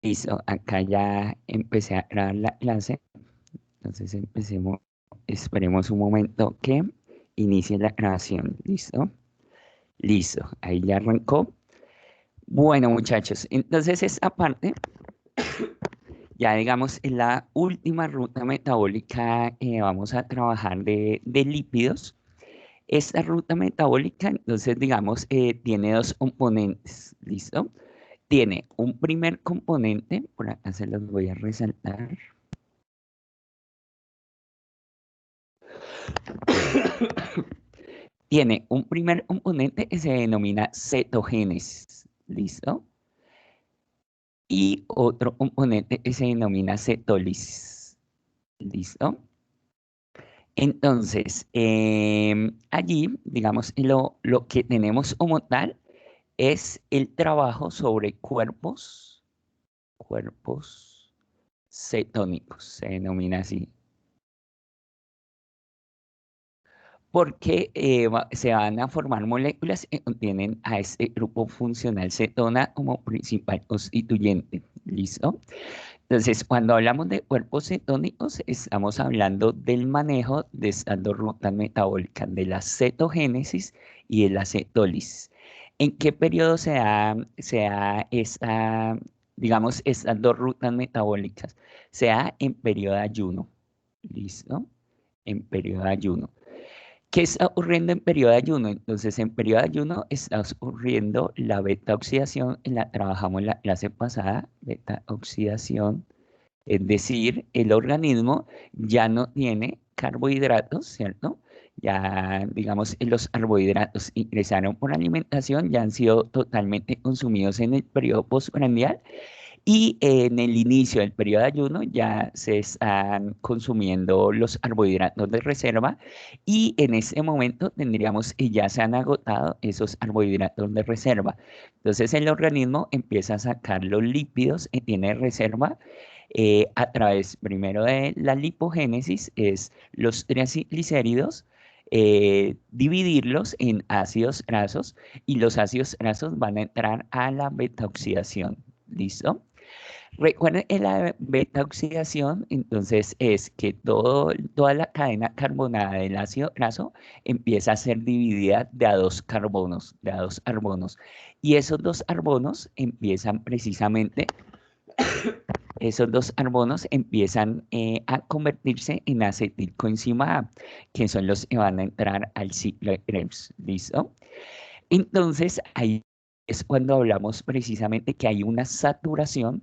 Listo, acá ya empecé a grabar la clase, entonces esperemos un momento que inicie la grabación. ¿Listo? Listo, ahí ya arrancó. Bueno, muchachos, entonces esta parte, ya digamos, en la última ruta metabólica vamos a trabajar de lípidos. Esta ruta metabólica, entonces, digamos, tiene dos componentes. ¿Listo? Tiene un primer componente, por acá se los voy a resaltar. Tiene un primer componente que se denomina cetogénesis, ¿listo? Y otro componente que se denomina cetólisis, ¿listo? Entonces, allí, digamos, lo que tenemos como tal es el trabajo sobre cuerpos cetónicos, se denomina así. Porque se van a formar moléculas que contienen a este grupo funcional cetona como principal constituyente. ¿Listo? Entonces, cuando hablamos de cuerpos cetónicos, estamos hablando del manejo de estas dos rutas metabólicas, de la cetogénesis y de la cetólisis. ¿En qué periodo se da digamos, estas dos rutas metabólicas? Se da en periodo de ayuno. ¿Listo? En periodo de ayuno. ¿Qué está ocurriendo en periodo de ayuno? Entonces, en periodo de ayuno está ocurriendo la beta oxidación, la trabajamos la clase pasada, beta oxidación, es decir, el organismo ya no tiene carbohidratos, ¿cierto? Ya, digamos, los carbohidratos ingresaron por alimentación, ya han sido totalmente consumidos en el periodo postprandial y en el inicio del periodo de ayuno ya se están consumiendo los carbohidratos de reserva y en ese momento tendríamos que ya se han agotado esos carbohidratos de reserva. Entonces el organismo empieza a sacar los lípidos que tiene de reserva a través primero de la lipogénesis, es los triglicéridos, dividirlos en ácidos grasos y los ácidos grasos van a entrar a la beta oxidación. ¿Listo? Recuerden en la beta oxidación, entonces es que toda la cadena carbonada del ácido graso empieza a ser dividida de a dos carbonos. Y esos dos carbonos empiezan precisamente, esos dos carbonos empiezan a convertirse en acetilcoenzima A, que son los que van a entrar al ciclo de Krebs. ¿Listo? Entonces, ahí es cuando hablamos precisamente que hay una saturación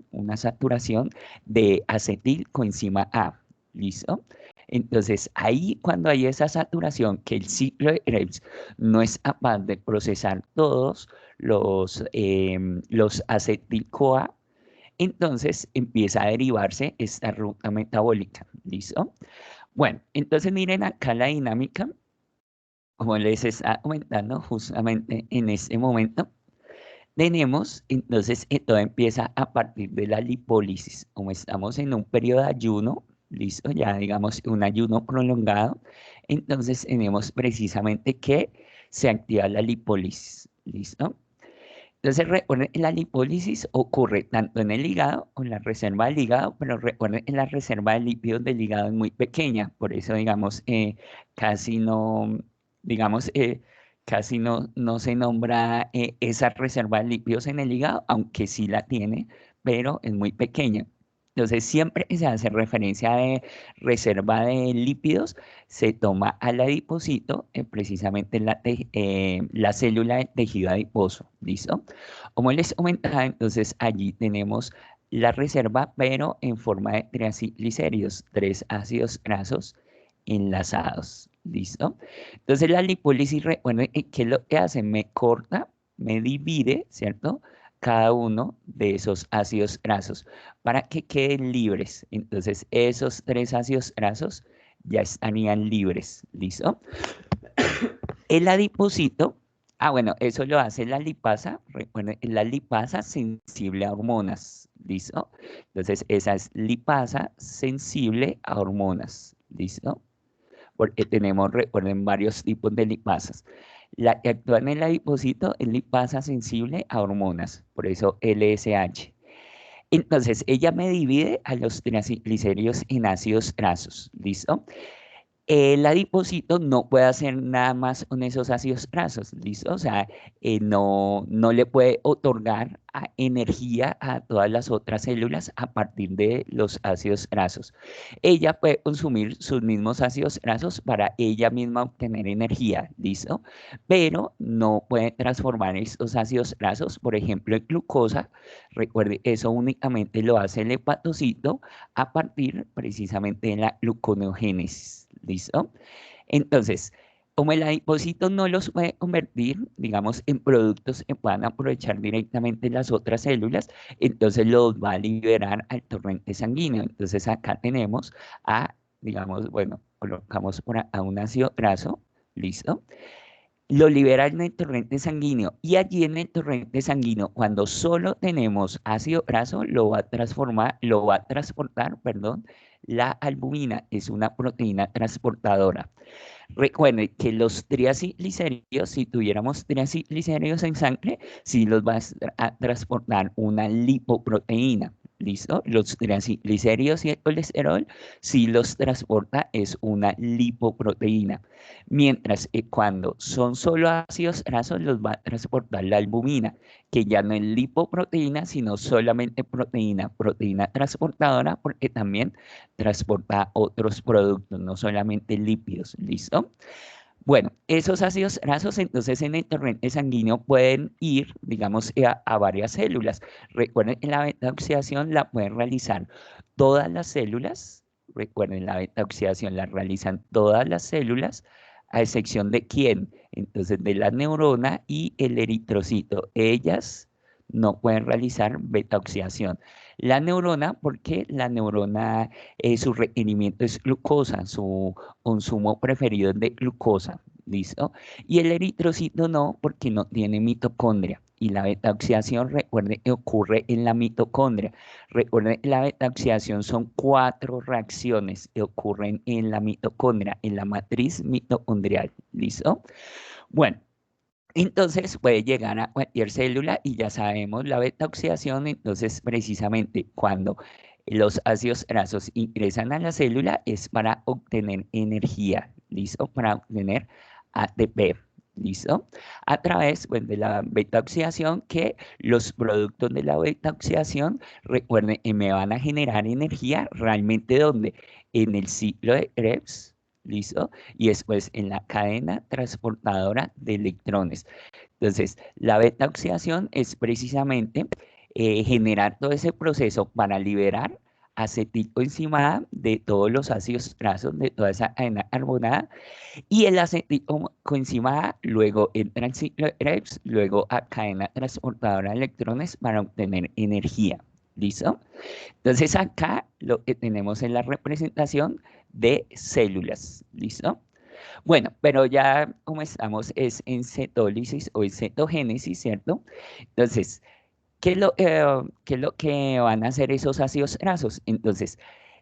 de acetilcoenzima A. ¿Listo? Entonces, ahí cuando hay esa saturación que el ciclo de Krebs no es capaz de procesar todos los acetil-CoA, entonces empieza a derivarse esta ruta metabólica. ¿Listo? Bueno, entonces miren acá la dinámica, como les estaba comentando justamente en este momento. Tenemos, entonces, todo empieza a partir de la lipólisis. Como estamos en un periodo de ayuno, listo, ya digamos un ayuno prolongado, entonces tenemos precisamente que se activa la lipólisis, ¿listo? Entonces, recuerden, la lipólisis ocurre tanto en el hígado, con la reserva del hígado, pero recuerden que la reserva de lípidos del hígado es muy pequeña, por eso, digamos, casi no, digamos, casi no se nombra esa reserva de lípidos en el hígado, aunque sí la tiene, pero es muy pequeña. Entonces, siempre que se hace referencia de reserva de lípidos, se toma al adipocito, precisamente la célula de tejido adiposo, ¿listo? Como les comentaba, entonces allí tenemos la reserva, pero en forma de triacilglicéridos, tres ácidos grasos enlazados, ¿listo? Entonces la lipólisis, recuerden que es lo que hace, me corta, me divide, ¿cierto? Cada uno de esos ácidos grasos para que queden libres. Entonces esos tres ácidos grasos ya estarían libres, ¿listo? El adipocito, bueno, eso lo hace la lipasa, recuerden, la lipasa sensible a hormonas, ¿listo? Entonces, esa es lipasa sensible a hormonas, ¿listo? Porque tenemos, recuerden, varios tipos de lipasas. La que actúa en el adipocito es lipasa sensible a hormonas, por eso LSH. Entonces, ella me divide a los triglicéridos en ácidos grasos, ¿listo? El adipocito no puede hacer nada más con esos ácidos grasos, ¿listo? O sea, no le puede otorgar energía a todas las otras células a partir de los ácidos grasos. Ella puede consumir sus mismos ácidos grasos para ella misma obtener energía, ¿listo? Pero no puede transformar estos ácidos grasos, por ejemplo, en glucosa. Recuerde, eso únicamente lo hace el hepatocito a partir precisamente de la gluconeogénesis. ¿Listo? Entonces, como el adipocito no los puede convertir, digamos, en productos que puedan aprovechar directamente las otras células, entonces los va a liberar al torrente sanguíneo. Entonces, acá tenemos a, digamos, bueno, colocamos a un ácido graso, ¿listo? Lo libera en el torrente sanguíneo y allí en el torrente sanguíneo, cuando solo tenemos ácido graso, lo va a transportar, perdón, la albumina, es una proteína transportadora. Recuerden que los triacilglicéridos, si tuviéramos triacilglicéridos en sangre, sí los va a transportar una lipoproteína. ¿Listo? Los triacilglicéridos y el colesterol, si los transporta es una lipoproteína. Mientras que cuando son solo ácidos grasos, los va a transportar la albumina, que ya no es lipoproteína, sino solamente proteína, proteína transportadora, porque también transporta otros productos, no solamente lípidos, ¿listo? Bueno, esos ácidos grasos entonces en el torrente sanguíneo pueden ir, digamos, a varias células. Recuerden que la beta-oxidación la pueden realizar todas las células. Recuerden, la beta-oxidación la realizan todas las células, a excepción de quién. Entonces, de la neurona y el eritrocito. Ellas no pueden realizar beta-oxidación. La neurona, porque la neurona, su requerimiento es glucosa, su consumo preferido es de glucosa, ¿listo? Y el eritrocito no, porque no tiene mitocondria. Y la beta-oxidación, recuerde que ocurre en la mitocondria. Recuerden, la beta-oxidación son cuatro reacciones que ocurren en la mitocondria, en la matriz mitocondrial, ¿listo? Bueno, entonces puede llegar a cualquier célula y ya sabemos la beta-oxidación, entonces precisamente cuando los ácidos grasos ingresan a la célula es para obtener energía, ¿listo? Para obtener ATP, ¿listo? A través, pues, de la beta-oxidación, que los productos de la beta-oxidación, recuerden, que me van a generar energía realmente ¿dónde? En el ciclo de Krebs, ¿listo? Y después en la cadena transportadora de electrones. Entonces, la beta-oxidación es precisamente generar todo ese proceso para liberar acetilcoenzima A de todos los ácidos grasos de toda esa cadena carbonada y el acetilcoenzima A luego entra al ciclo de Krebs, luego a cadena transportadora de electrones para obtener energía. ¿Listo? Entonces acá lo que tenemos es la representación de células. ¿Listo? Bueno, pero ya como estamos es en cetólisis o en cetogénesis, ¿cierto? Entonces, qué es lo que van a hacer esos ácidos grasos? Entonces,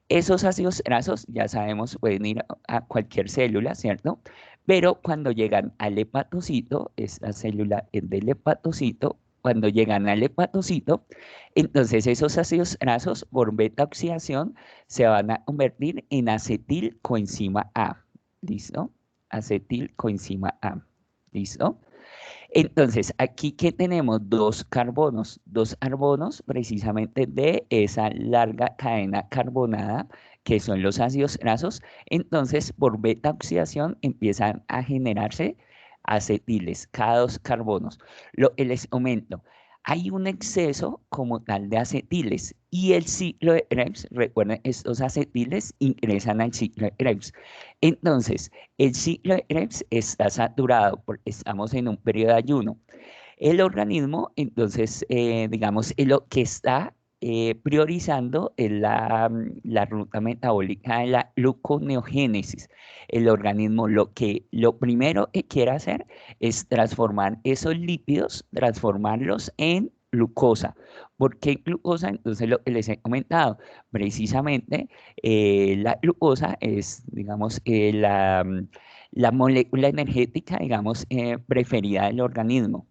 esos ácidos grasos, ya sabemos, pueden ir a cualquier célula, ¿cierto? Pero cuando llegan al hepatocito, esta célula es del hepatocito, cuando llegan al hepatocito, entonces esos ácidos grasos por beta oxidación se van a convertir en acetilcoenzima A. ¿Listo? Acetilcoenzima A. ¿Listo? Entonces, aquí que tenemos dos carbonos precisamente de esa larga cadena carbonada que son los ácidos grasos. Entonces, por beta oxidación empiezan a generarse acetiles, cada dos carbonos. Lo que les comento, hay un exceso como tal de acetiles y el ciclo de Krebs, recuerden, estos acetiles ingresan al ciclo de Krebs. Entonces, el ciclo de Krebs está saturado porque estamos en un periodo de ayuno. El organismo, entonces, digamos, lo que está priorizando es la ruta metabólica de la gluconeogénesis. El organismo lo primero que quiere hacer es transformar esos lípidos, transformarlos en glucosa. ¿Por qué glucosa? Entonces, lo que les he comentado, precisamente la glucosa es, digamos, la molécula energética, digamos, preferida del organismo.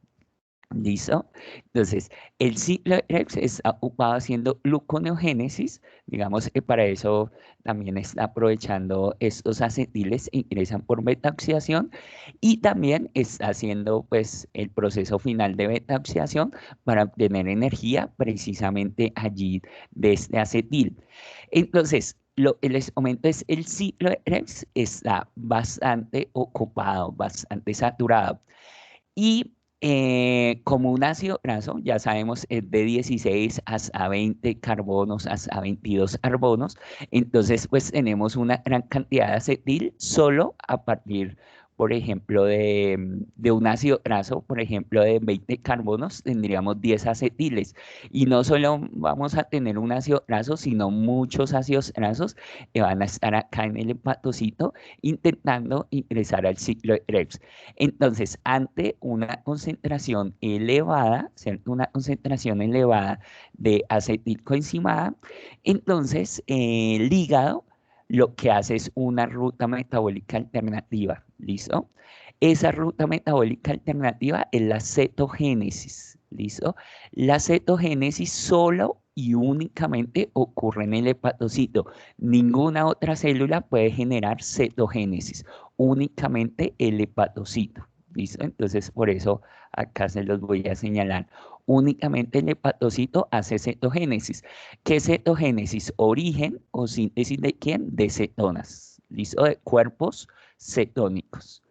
¿Listo? Entonces, el ciclo de Krebs está ocupado haciendo gluconeogénesis, digamos que para eso también está aprovechando estos acetiles que ingresan por beta-oxidación y también está haciendo pues el proceso final de beta-oxidación para obtener energía precisamente allí de este acetil. Entonces, lo que les comento es el ciclo de Krebs está bastante ocupado, bastante saturado. Y como un ácido graso, ya sabemos, es de 16 hasta 20 carbonos, hasta 22 carbonos. Entonces, pues tenemos una gran cantidad de acetil solo a partir, por ejemplo, de un ácido graso, por ejemplo, de 20 carbonos, tendríamos 10 acetiles. Y no solo vamos a tener un ácido graso, sino muchos ácidos grasos que van a estar acá en el hepatocito intentando ingresar al ciclo de Krebs. Entonces, ante una concentración elevada, ¿cierto? Una concentración elevada de acetilcoenzimada, entonces el hígado lo que hace es una ruta metabólica alternativa, ¿listo? Esa ruta metabólica alternativa es la cetogénesis, ¿listo? La cetogénesis solo y únicamente ocurre en el hepatocito. Ninguna otra célula puede generar cetogénesis, únicamente el hepatocito. ¿Listo? Entonces, por eso acá se los voy a señalar. Únicamente el hepatocito hace cetogénesis. ¿Qué cetogénesis? Origen o síntesis de quién? De cetonas. ¿Listo? De cuerpos cetónicos.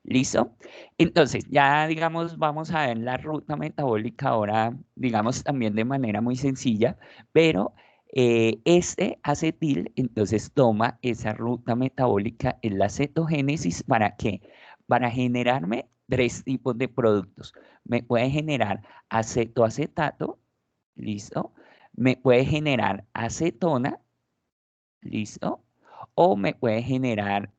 ¿Listo? Entonces, ya digamos, vamos a ver la ruta metabólica ahora, digamos, también de manera muy sencilla, pero este acetil entonces toma esa ruta metabólica en la cetogénesis. ¿Para qué? Para generarme tres tipos de productos. Me puede generar acetoacetato, ¿listo? Me puede generar acetona, ¿listo? O me puede generar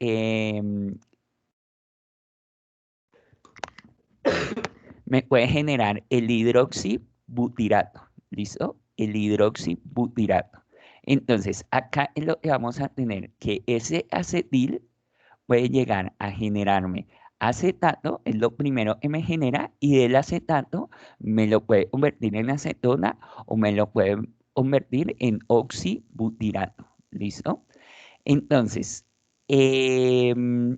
el hidroxibutirato, ¿listo? El hidroxibutirato. Entonces, acá es lo que vamos a tener, que ese acetil puede llegar a generarme acetato, es lo primero que me genera, y del acetato me lo puede convertir en acetona o me lo puede convertir en oxibutirato, ¿listo? Entonces,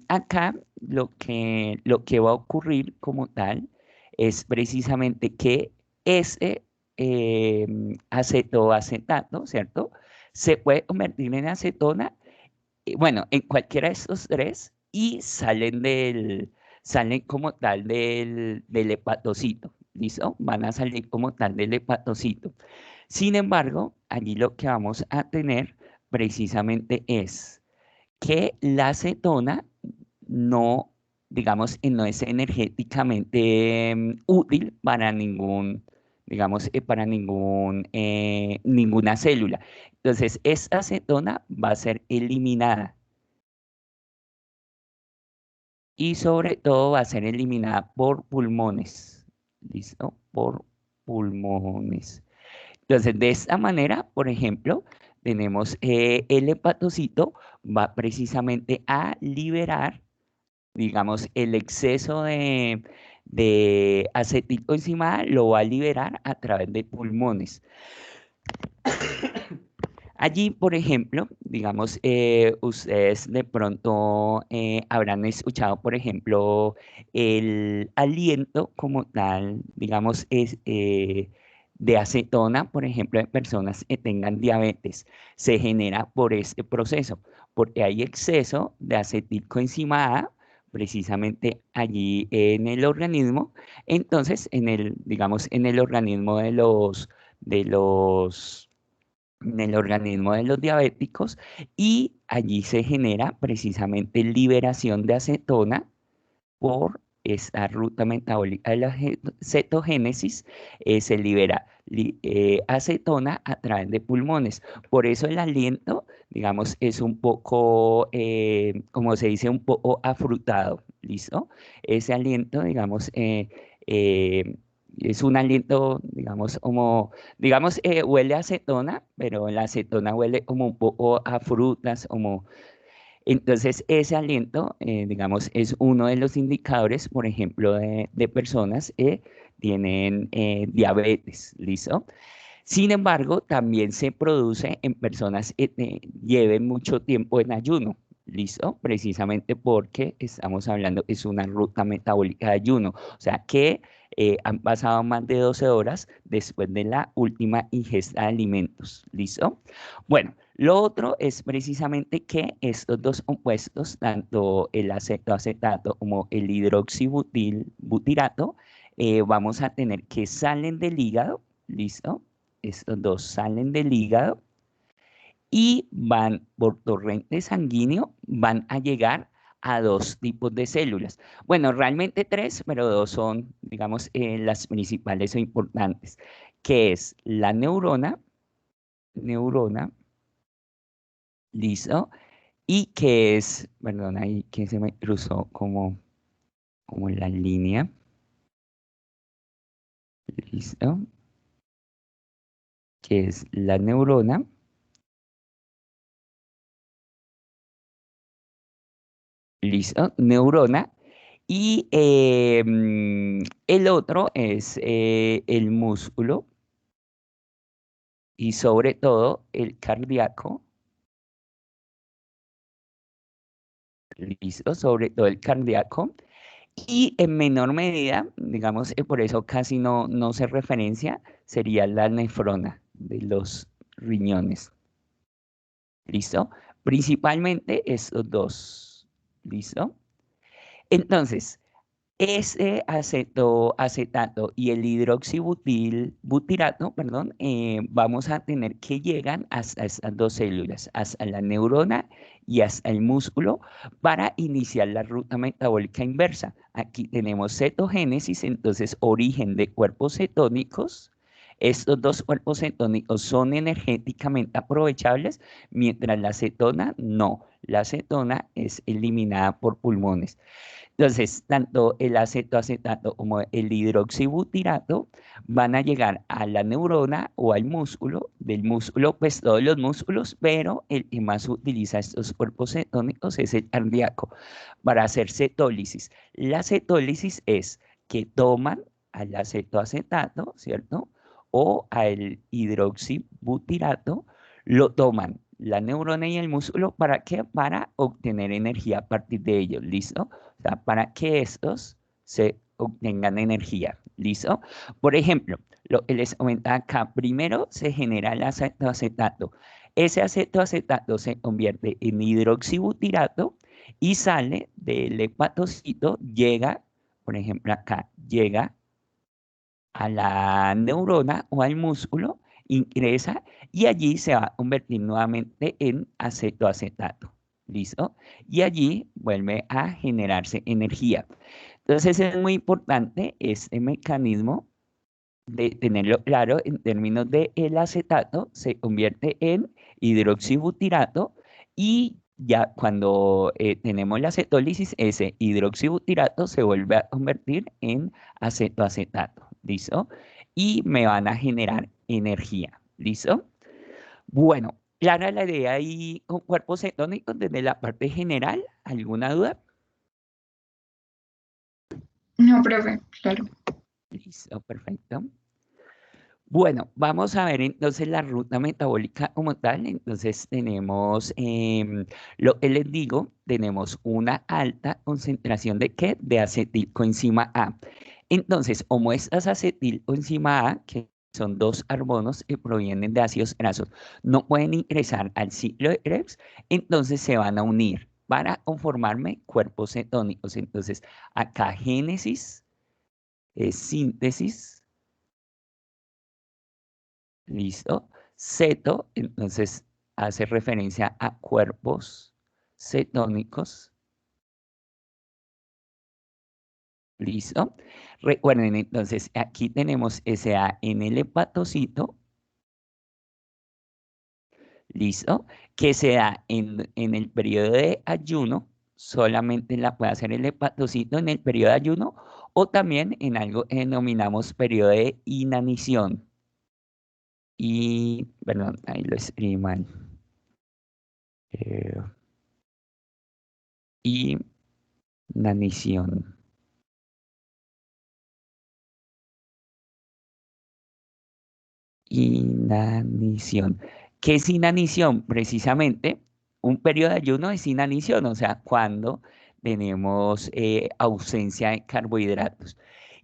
acá lo que va a ocurrir como tal es precisamente que ese acetoacetato, ¿cierto? Se puede convertir en acetona, bueno, en cualquiera de estos tres y salen como tal del hepatocito, ¿listo? Van a salir como tal del hepatocito. Sin embargo, allí lo que vamos a tener precisamente es que la acetona no, digamos, no es energéticamente útil para digamos, ninguna célula. Entonces, esta acetona va a ser eliminada y sobre todo va a ser eliminada por pulmones. ¿Listo? Por pulmones. Entonces, de esta manera, por ejemplo, tenemos el hepatocito va precisamente a liberar, digamos, el exceso de acetilcoenzimada lo va a liberar a través de pulmones. Allí, por ejemplo, digamos, ustedes de pronto habrán escuchado, por ejemplo, el aliento como tal, digamos, de acetona, por ejemplo, en personas que tengan diabetes, se genera por este proceso, porque hay exceso de acetilcoenzimada precisamente allí en el organismo. Entonces, digamos, en el organismo de los en el organismo de los diabéticos, y allí se genera precisamente liberación de acetona por esta ruta metabólica de la cetogénesis. Se libera acetona a través de pulmones. Por eso el aliento, digamos, es un poco, como se dice, un poco afrutado, ¿listo? Ese aliento, digamos, eh, es un aliento, digamos, digamos, huele a acetona, pero la acetona huele como un poco a frutas, como entonces, ese aliento, digamos, es uno de los indicadores, por ejemplo, de personas tienen diabetes, ¿listo? Sin embargo, también se produce en personas que lleven mucho tiempo en ayuno, ¿listo? Precisamente porque estamos hablando, es una ruta metabólica de ayuno, o sea que han pasado más de 12 horas después de la última ingesta de alimentos, ¿listo? Bueno, lo otro es precisamente que estos dos compuestos, tanto el acetoacetato como el hidroxibutil butirato, vamos a tener que salen del hígado, ¿listo? Estos dos salen del hígado y van por torrente sanguíneo, van a llegar a dos tipos de células. Bueno, realmente tres, pero dos son, digamos, las principales o importantes, que es la neurona, listo, y que es, perdón, ahí que se me cruzó como la línea, listo, que es la neurona, listo, neurona. Y el otro es el músculo y sobre todo el cardíaco, listo, sobre todo el cardíaco. Y en menor medida, digamos, por eso casi no se referencia, sería la nefrona de los riñones, listo. Principalmente estos dos, listo. Entonces, ese acetato y el butirato, perdón, vamos a tener que llegan hasta estas dos células, hasta la neurona y hasta el músculo, para iniciar la ruta metabólica inversa. Aquí tenemos cetogénesis, entonces origen de cuerpos cetónicos. Estos dos cuerpos cetónicos son energéticamente aprovechables, mientras la cetona no. La cetona es eliminada por pulmones. Entonces, tanto el acetoacetato como el hidroxibutirato van a llegar a la neurona o al músculo, del músculo, pues todos los músculos, pero el que más utiliza estos cuerpos cetónicos es el cardíaco para hacer cetólisis. La cetólisis es que toman al acetoacetato, ¿cierto? O al hidroxibutirato, lo toman la neurona y el músculo, ¿para qué? Para obtener energía a partir de ellos, ¿listo? O sea, para que estos se obtengan energía. ¿Listo? Por ejemplo, lo que les comentaba acá, primero se genera el acetoacetato. Ese acetoacetato se convierte en hidroxibutirato y sale del hepatocito, llega, por ejemplo, acá, llega a la neurona o al músculo, ingresa y allí se va a convertir nuevamente en acetoacetato. ¿Listo? Y allí vuelve a generarse energía. Entonces es muy importante este mecanismo de tenerlo claro en términos de el acetato se convierte en hidroxibutirato y ya cuando tenemos la cetólisis, ese hidroxibutirato se vuelve a convertir en acetoacetato, ¿listo? Y me van a generar energía, ¿listo? Bueno, clara la idea ahí con cuerpos cetónicos desde la parte general, ¿alguna duda? No, profe, claro. Listo, perfecto. Bueno, vamos a ver entonces la ruta metabólica como tal. Entonces tenemos, lo que les digo, tenemos una alta concentración de ¿qué? De acetilcoenzima A. Entonces, como estas acetilcoenzima A, que son dos carbonos que provienen de ácidos grasos, no pueden ingresar al ciclo de Krebs, entonces se van a unir para conformarme cuerpos cetónicos. Entonces, acá génesis, síntesis. ¿Listo? Ceto, entonces hace referencia a cuerpos cetónicos. ¿Listo? Recuerden, entonces, aquí tenemos SA en el hepatocito. ¿Listo? Que se da en el periodo de ayuno. Solamente la puede hacer el hepatocito en el periodo de ayuno o también en algo que denominamos periodo de inanición. Y, perdón, ahí lo escribí mal. Eh, Inanición. Inanición. ¿Qué es inanición? Precisamente, un periodo de ayuno es inanición, o sea, cuando tenemos ausencia de carbohidratos.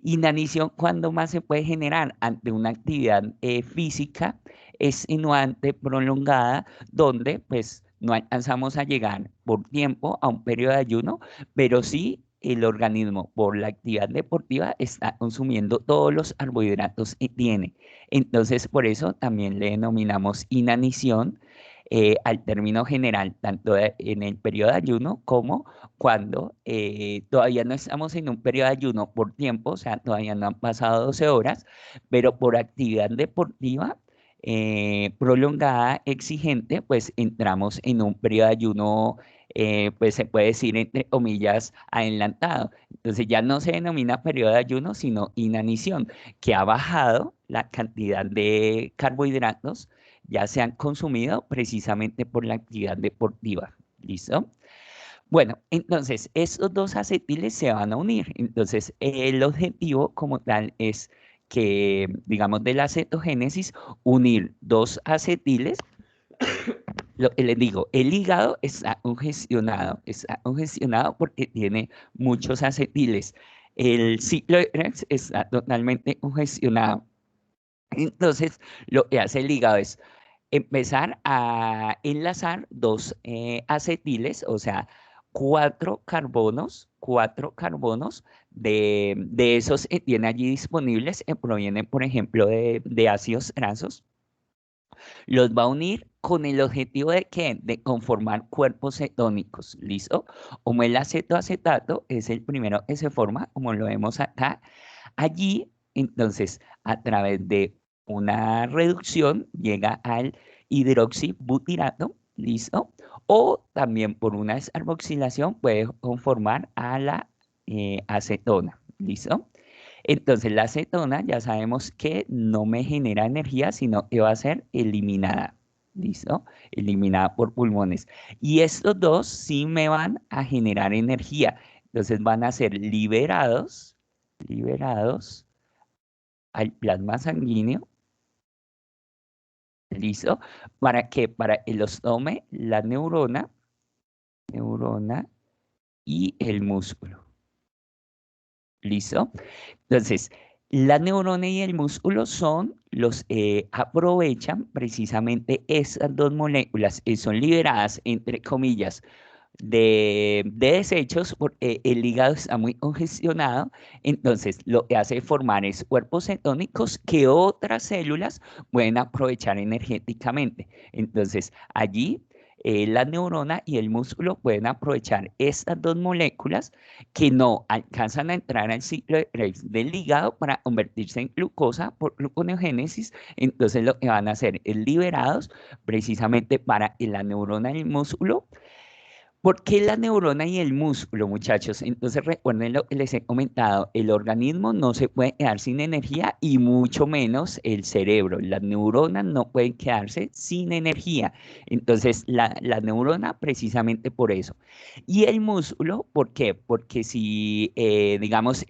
Inanición, ¿cuándo más se puede generar? Ante una actividad física extenuante, prolongada, donde pues no alcanzamos a llegar por tiempo a un periodo de ayuno, pero sí el organismo por la actividad deportiva está consumiendo todos los carbohidratos que tiene. Entonces, por eso también le denominamos inanición al término general, tanto en el periodo de ayuno como cuando todavía no estamos en un periodo de ayuno por tiempo, o sea, todavía no han pasado 12 horas, pero por actividad deportiva prolongada, exigente, pues entramos en un periodo de ayuno, pues se puede decir entre comillas, adelantado. Entonces ya no se denomina periodo de ayuno, sino inanición, que ha bajado la cantidad de carbohidratos ya se han consumido precisamente por la actividad deportiva. ¿Listo? Bueno, entonces estos dos acetiles se van a unir. Entonces el objetivo como tal es que, digamos, de la cetogénesis, unir dos acetiles. Lo que les digo, el hígado está congestionado porque tiene muchos acetiles. El ciclo de Krebs está totalmente congestionado. Entonces, lo que hace el hígado es empezar a enlazar dos acetiles, o sea, cuatro carbonos de esos que tiene allí disponibles, que provienen, por ejemplo, de ácidos grasos, los va a unir con el objetivo de ¿qué? De conformar cuerpos cetónicos, ¿listo? Como el acetoacetato es el primero que se forma, como lo vemos acá, allí, entonces, a través de una reducción llega al hidroxibutirato, ¿listo? O también por una descarboxilación puede conformar a la acetona, ¿listo? Entonces la acetona ya sabemos que no me genera energía, sino que va a ser eliminada, ¿listo? Eliminada por pulmones. Y estos dos sí me van a generar energía. Entonces van a ser liberados al plasma sanguíneo, ¿listo? ¿Para qué? Para que los tome la neurona y el músculo, ¿listo? Entonces, la neurona y el músculo son los aprovechan precisamente esas dos moléculas que son liberadas, entre comillas, de desechos, porque el hígado está muy congestionado, entonces lo que hace formar es cuerpos cetónicos que otras células pueden aprovechar energéticamente. Entonces allí la neurona y el músculo pueden aprovechar estas dos moléculas que no alcanzan a entrar al ciclo de Krebs del hígado para convertirse en glucosa por gluconeogénesis, entonces lo que van a hacer es liberados precisamente para que la neurona y el músculo. ¿Por qué la neurona y el músculo, muchachos? Entonces recuerden lo que les he comentado, el organismo no se puede quedar sin energía y mucho menos el cerebro. Las neuronas no pueden quedarse sin energía. Entonces la neurona precisamente por eso. Y el músculo, ¿por qué? Porque si, digamos,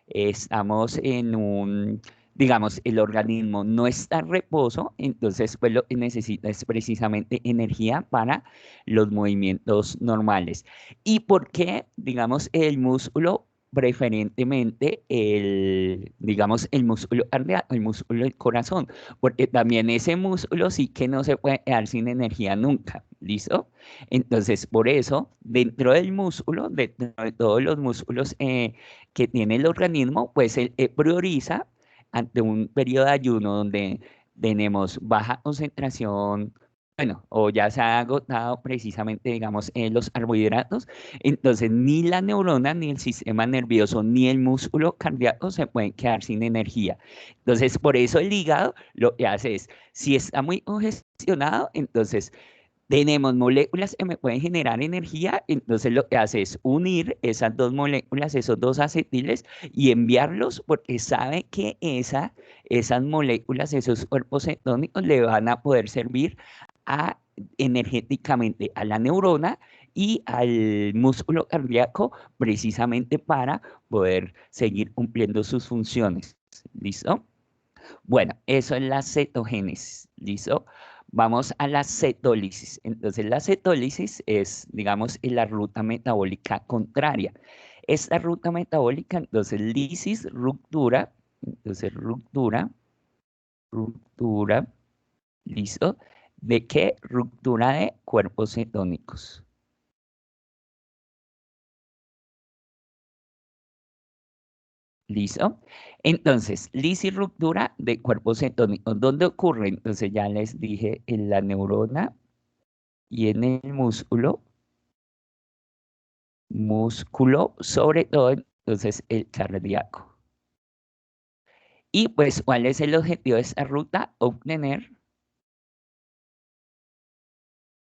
estamos en un, digamos, el organismo no está en reposo, entonces pues lo que necesita es precisamente energía para los movimientos normales. ¿Y por qué, digamos, el músculo, preferentemente digamos, el músculo cardíaco, el músculo del corazón? Porque también ese músculo sí que no se puede quedar sin energía nunca, ¿listo? Entonces, por eso, dentro del músculo, dentro de todos los músculos que tiene el organismo, pues él prioriza ante un periodo de ayuno donde tenemos baja concentración, bueno, o ya se ha agotado precisamente, digamos, los carbohidratos, entonces ni la neurona, ni el sistema nervioso, ni el músculo cardíaco se pueden quedar sin energía. Entonces, por eso el hígado lo que hace es, si está muy congestionado, entonces tenemos moléculas que me pueden generar energía, entonces lo que hace es unir esas dos moléculas, esos dos acetiles y enviarlos porque sabe que esas moléculas, esos cuerpos cetónicos le van a poder servir a, energéticamente a la neurona y al músculo cardíaco precisamente para poder seguir cumpliendo sus funciones. ¿Listo? Bueno, eso es la cetogénesis, ¿listo? Vamos a la cetólisis. Entonces, la cetólisis es, digamos, la ruta metabólica contraria. Esta ruta metabólica, entonces, lisis, ruptura, entonces, ruptura, ¿listo? ¿De qué? Ruptura de cuerpos cetónicos. ¿Listo? Entonces, lisis ruptura de cuerpos cetónicos. ¿Dónde ocurre? Entonces, ya les dije en la neurona y en el músculo, sobre todo, entonces, el cardíaco. Y pues, ¿cuál es el objetivo de esta ruta? Obtener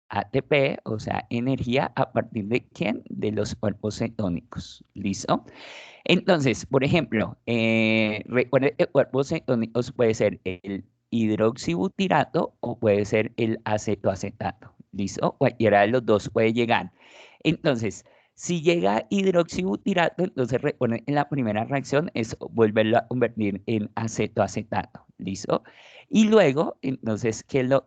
ATP, o sea, energía, ¿a partir de quién? De los cuerpos cetónicos. ¿Listo? Entonces, por ejemplo, recuerden que cuerpos cetónicos puede ser el hidroxibutirato o puede ser el acetoacetato. ¿Listo? Cualquiera de los dos puede llegar. Entonces, si llega hidroxibutirato, entonces recuerden en la primera reacción es volverlo a convertir en acetoacetato. ¿Listo? Y luego, entonces, qué es lo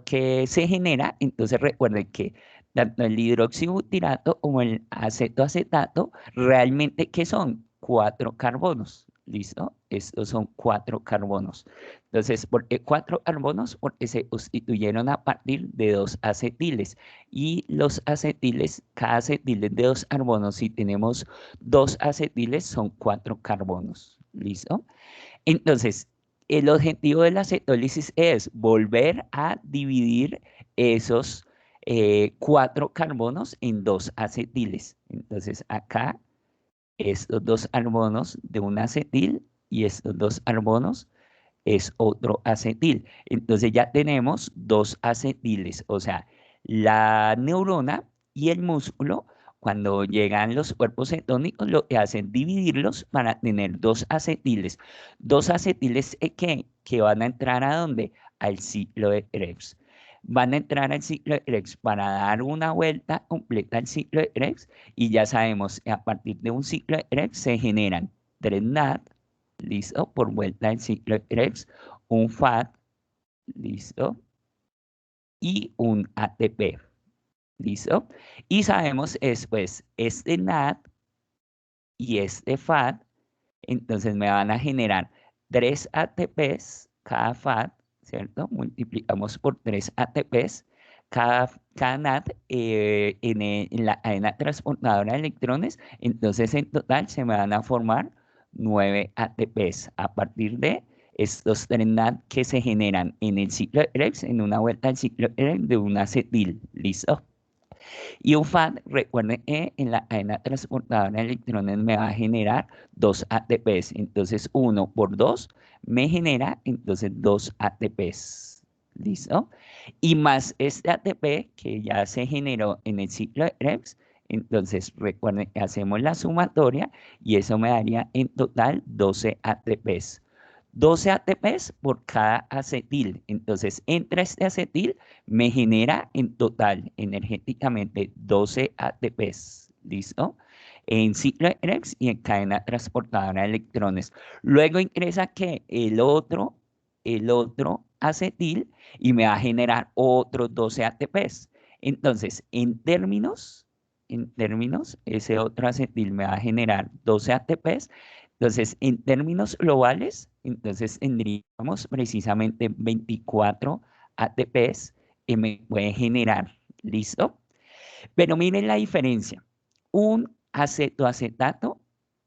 que se genera? Entonces recuerden que tanto el hidroxibutirato como el acetoacetato, realmente, ¿qué son? Cuatro carbonos, ¿listo? Estos son cuatro carbonos. Entonces, ¿por qué cuatro carbonos? Porque se constituyeron a partir de dos acetiles. Y los acetiles, cada acetil es de dos carbonos. Si tenemos dos acetiles, son cuatro carbonos, ¿listo? Entonces, el objetivo de la cetólisis es volver a dividir esos cuatro carbonos en dos acetiles. Entonces, acá estos dos carbonos de un acetil y estos dos carbonos es otro acetil. Entonces ya tenemos dos acetiles, o sea, la neurona y el músculo, cuando llegan los cuerpos cetónicos, lo que hacen es dividirlos para tener dos acetiles. Dos acetiles que van a entrar ¿a dónde? Al ciclo de Krebs. Van a entrar al ciclo de Krebs para dar una vuelta completa al ciclo de Krebs y ya sabemos que a partir de un ciclo de Krebs se generan 3 NAD, listo, por vuelta del ciclo de Krebs, un FAT, listo, y un ATP, listo. Y sabemos después, este NAD y este FAT, entonces me van a generar 3 ATPs cada FAT, ¿cierto? Multiplicamos por 3 ATPs. Cada NAT en la cadena transportadora de electrones, entonces en total se me van a formar 9 ATPs a partir de estos 3 NAT que se generan en el ciclo de Krebs, en una vuelta al ciclo de Krebs de un acetil. ¿Listo? Y un FAT, recuerden que en la cadena transportadora de electrones me va a generar dos ATPs. Entonces, uno por dos me genera entonces dos ATPs. ¿Listo? Y más este ATP que ya se generó en el ciclo de Krebs. Entonces, recuerden que hacemos la sumatoria y eso me daría en total 12 ATPs. 12 ATPs por cada acetil. Entonces, entre este acetil me genera en total energéticamente 12 ATPs. ¿Listo? En ciclo de Krebs y en cadena transportadora de electrones. Luego ingresa que el otro acetil y me va a generar otros 12 ATPs. Entonces, ese otro acetil me va a generar 12 ATPs. Entonces, en términos globales, entonces tendríamos precisamente 24 ATPs que me puede generar. ¿Listo? Pero miren la diferencia. Un acetoacetato,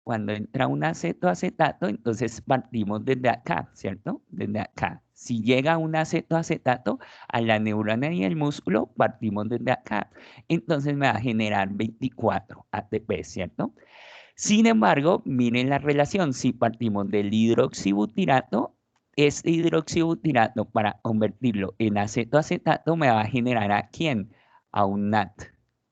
cuando entra un acetoacetato, entonces partimos desde acá, ¿cierto? Desde acá. Si llega un acetoacetato a la neurona y el músculo, partimos desde acá. Entonces me va a generar 24 ATP, ¿cierto? Sin embargo, miren la relación. Si partimos del hidroxibutirato, este hidroxibutirato para convertirlo en acetoacetato me va a generar ¿a quién? A un NAT.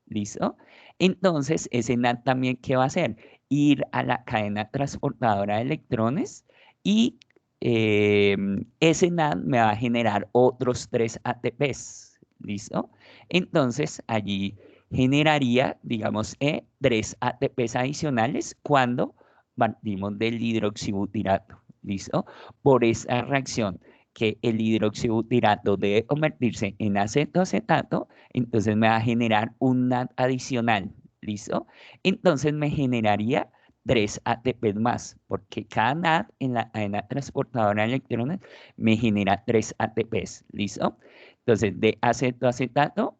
¿Listo? Entonces, ese NAT también, ¿qué va a hacer? Ir a la cadena transportadora de electrones y ese NAT me va a generar otros 3 ATPs. ¿Listo? Entonces, allí generaría, digamos, 3 ATPs adicionales cuando partimos del hidroxibutirato. ¿listo? Por esa reacción que el hidroxibutirato debe convertirse en acetato, entonces me va a generar un NAD adicional, ¿listo? Entonces me generaría 3 ATP más, porque cada NAD en la cadena transportadora de electrones me genera 3 ATPs, ¿listo? Entonces de acetato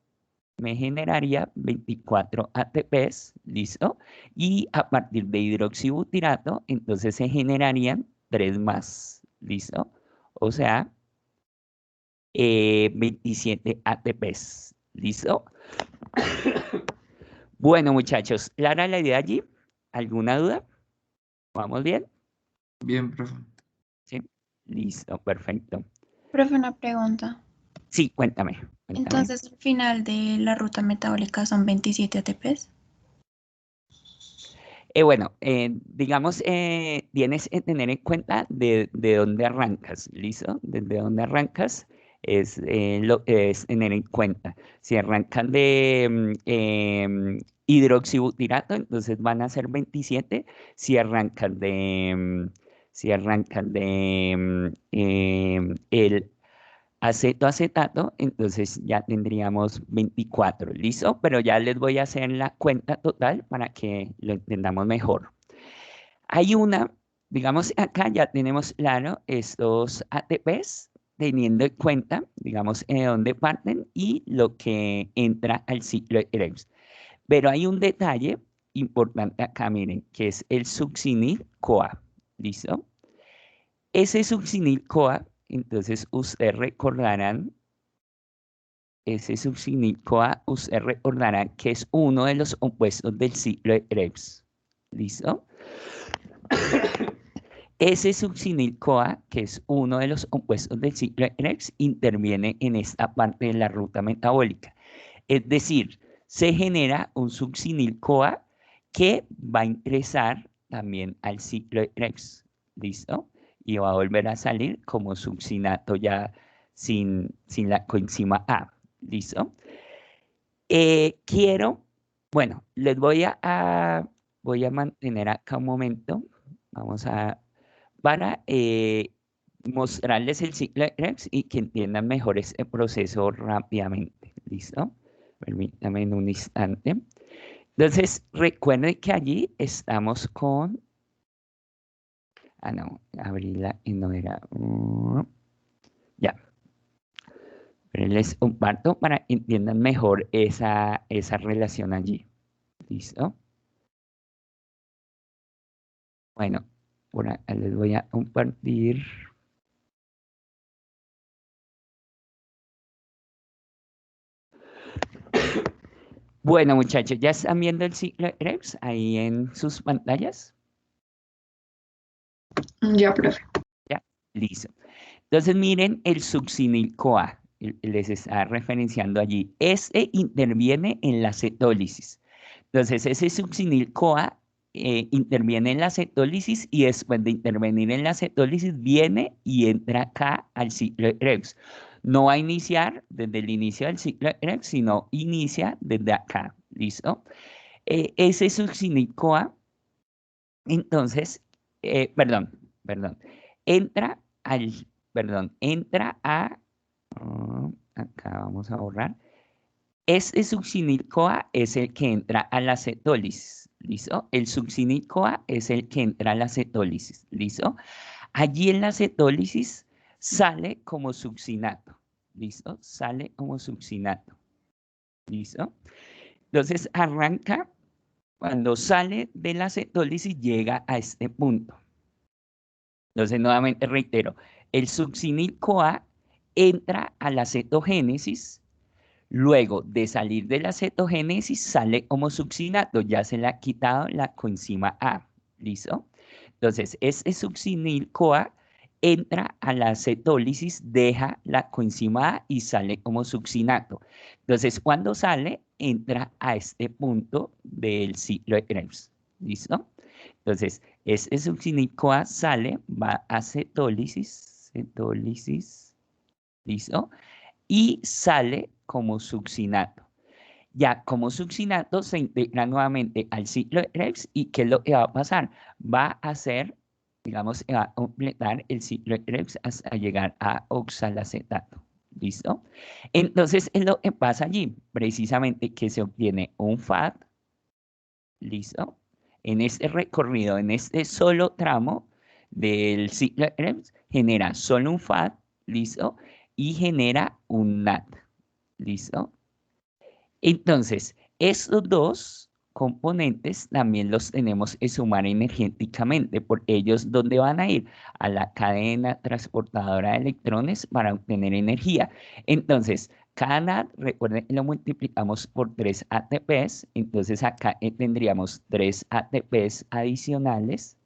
me generaría 24 ATPs, ¿listo? Y a partir de hidroxibutirato, entonces se generarían 3 más, ¿listo? O sea, 27 ATPs, ¿listo? Bueno, muchachos, ¿clara la idea allí? ¿Alguna duda? ¿Vamos bien? Bien, profe. Sí, listo, perfecto. Profe, una pregunta. Sí, cuéntame. Entonces, el final de la ruta metabólica son 27 ATPs. Bueno, digamos, tienes que tener en cuenta de dónde arrancas, ¿listo? Desde dónde arrancas es lo que es tener en cuenta. Si arrancan de hidroxibutirato, entonces van a ser 27. Si arrancan de, el acetato, entonces ya tendríamos 24, ¿listo? Pero ya les voy a hacer la cuenta total para que lo entendamos mejor. Hay una, digamos, acá ya tenemos claro estos ATPs, teniendo en cuenta, digamos, de dónde parten y lo que entra al ciclo de Krebs. Pero hay un detalle importante acá, miren, que es el succinil-CoA, ¿listo? Ese succinil-CoA, entonces ustedes recordarán ese succinil-CoA, usted recordará que es uno de los opuestos del ciclo de Krebs. ¿Listo? Ese succinil-CoA, que es uno de los opuestos del ciclo de Krebs, interviene en esta parte de la ruta metabólica. Es decir, se genera un succinil-CoA que va a ingresar también al ciclo de Krebs. ¿Listo? Y va a volver a salir como succinato ya sin la coenzima A. ¿Listo? Quiero, bueno, les voy a mantener acá un momento. Vamos a, para mostrarles el ciclo de Krebs y que entiendan mejor este proceso rápidamente. ¿Listo? Permítanme en un instante. Entonces, recuerden que allí estamos con... Ah, no, abrirla y no era... ya. Pero les comparto para que entiendan mejor esa relación allí. ¿Listo? Bueno, por acá les voy a compartir. Bueno, muchachos, ¿ya están viendo el ciclo de Krebs ahí en sus pantallas? Ya, profe. ¿Ya? Listo. Entonces, miren el succinil-CoA. Les está referenciando allí. Este interviene en la cetólisis. Entonces, ese succinil-CoA interviene en la cetólisis y después de intervenir en la cetólisis viene y entra acá al ciclo de Krebs. No va a iniciar desde el inicio del ciclo de Krebs, sino inicia desde acá. ¿Listo? Ese succinil-CoA, entonces, perdón, entra al, entra a, acá vamos a borrar. Este succinil-CoA es el que entra a la cetólisis, ¿listo? El succinil-CoA es el que entra a la cetólisis, ¿listo? Allí en la cetólisis sale como succinato, ¿listo? Sale como succinato, ¿listo? Entonces arranca, cuando sale de la cetólisis llega a este punto. Entonces nuevamente reitero, el succinil-CoA entra a la cetogénesis. Luego de salir de la cetogénesis sale como succinato, ya se le ha quitado la coenzima A, ¿listo? Entonces, este succinil-CoA entra a la cetólisis, deja la coenzima A y sale como succinato. Entonces, cuando sale, entra a este punto del ciclo de Krebs, ¿listo? Entonces, este succinil-CoA sale, va a cetólisis, ¿listo? Y sale como succinato. Ya como succinato se integra nuevamente al ciclo de Krebs y ¿qué es lo que va a pasar? Va a ser digamos, va a completar el ciclo de Krebs hasta llegar a oxalacetato. ¿Listo? Entonces, es lo que pasa allí, precisamente que se obtiene un FAD, ¿listo? En este recorrido, en este solo tramo del ciclo de Krebs, genera solo un FAD, ¿listo? Y genera un NAD, ¿listo? Entonces, estos dos componentes también los tenemos que sumar energéticamente, porque ellos, ¿dónde van a ir? A la cadena transportadora de electrones para obtener energía. Entonces, cada NAD, recuerden que lo multiplicamos por 3 ATPs, entonces acá tendríamos 3 ATPs adicionales,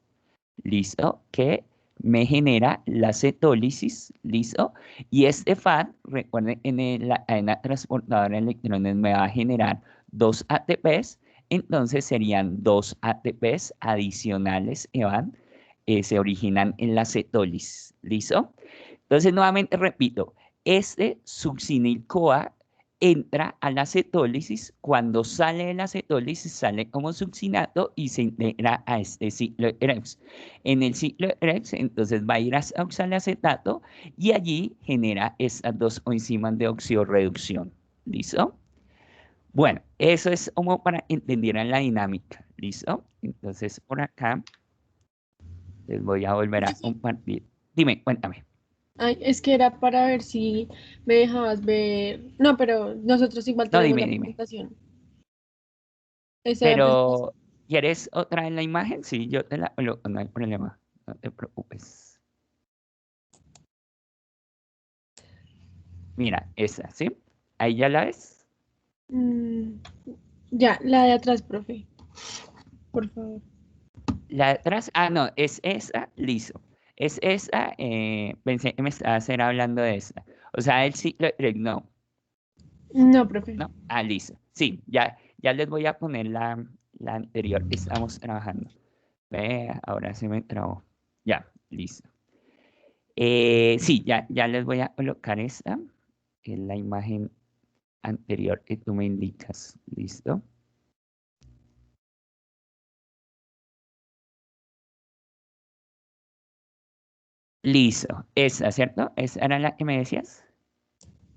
¿listo? Que me genera la cetólisis, ¿listo? Y este FAD, recuerden, la cadena transportadora de electrones me va a generar 2 ATPs, entonces serían 2 ATPs adicionales que van, se originan en la cetólisis, ¿listo? Entonces, nuevamente repito, este succinil-CoA entra a la cetólisis, cuando sale de la cetólisis sale como succinato y se integra a este ciclo de Krebs. En el ciclo de Krebs, entonces va a ir a oxalacetato y allí genera estas dos enzimas de oxidorreducción. ¿Listo? Bueno, eso es como para entender la dinámica. ¿Listo? Entonces, por acá les voy a volver a Profe, compartir. Dime, cuéntame. ay, es que era para ver si me dejabas ver. No, pero nosotros igual No, tenemos dime, la dime. presentación. Esa presentación. Pero, ¿quieres otra en la imagen? Sí, yo te la coloco, no hay problema, no te preocupes. Mira, esa, ¿sí? Ahí ya la ves. Mm, ya, la de atrás, profe, por favor. La de atrás, ah, no, es esa, listo. Es esa, pensé que me estabas era hablando de esta. O sea, el ciclo, no, No, profe. no, ah, listo. Sí, ya les voy a poner la anterior que estamos trabajando. Ve, ahora se me trabó. Ya, listo. Sí, ya les voy a colocar esta, en la imagen anterior que tú me indicas. ¿Listo? Listo. Esa, ¿cierto? ¿Esa era la que me decías?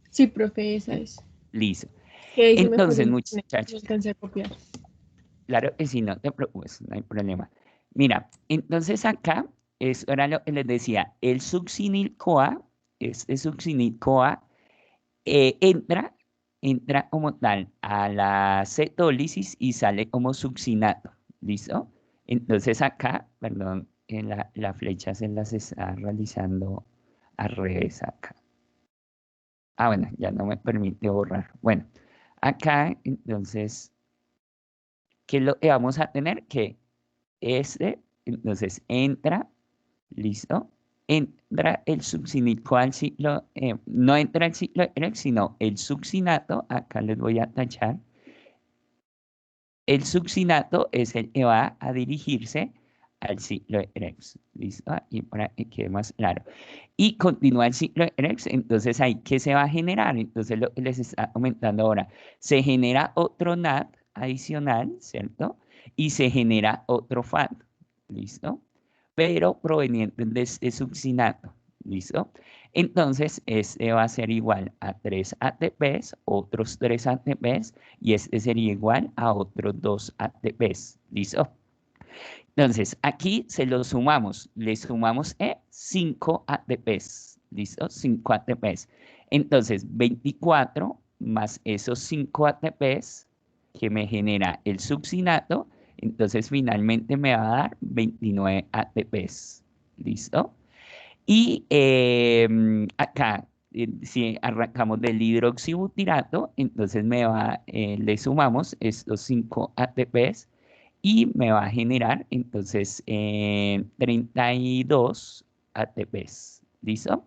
Sí, profe, esa ¿Sí? es. Listo. Que ahí se me fue el Entonces, internet. No muchachos, alcancé a copiar. claro que sí, no te preocupes, no hay problema. Mira, entonces acá, eso era lo que les decía, el succinil-CoA, este succinil-CoA, entra como tal a la cetólisis y sale como succinato. ¿Listo? Entonces acá, perdón, en la flecha se las está realizando al revés acá. Ah, bueno, ya no me permite borrar. Bueno, acá entonces, ¿qué es lo que vamos a tener? Que este, entonces entra, ¿listo? Entra el succinato al ciclo, no entra el ciclo Erex, sino el succinato, acá les voy a tachar. El succinato es el que va a dirigirse al ciclo Erex, ¿listo? Y para que quede más claro. Y continúa el ciclo Erex, entonces ahí, ¿qué se va a generar? Entonces lo que les está comentando ahora, se genera otro NAT adicional, ¿cierto? Y se genera otro FAT, ¿listo? Pero proveniente de este succinato, ¿listo? Entonces, este va a ser igual a 3 ATPs, otros 3 ATPs, y este sería igual a otros 2 ATPs, ¿listo? Entonces, aquí se lo sumamos, le sumamos 5 ATPs, ¿listo? 5 ATPs. Entonces, 24 más esos 5 ATPs que me genera el succinato, entonces finalmente me va a dar 29 ATPs, ¿listo? Y acá, si arrancamos del hidroxibutirato, entonces le sumamos estos 5 ATPs y me va a generar entonces 32 ATPs. ¿Listo?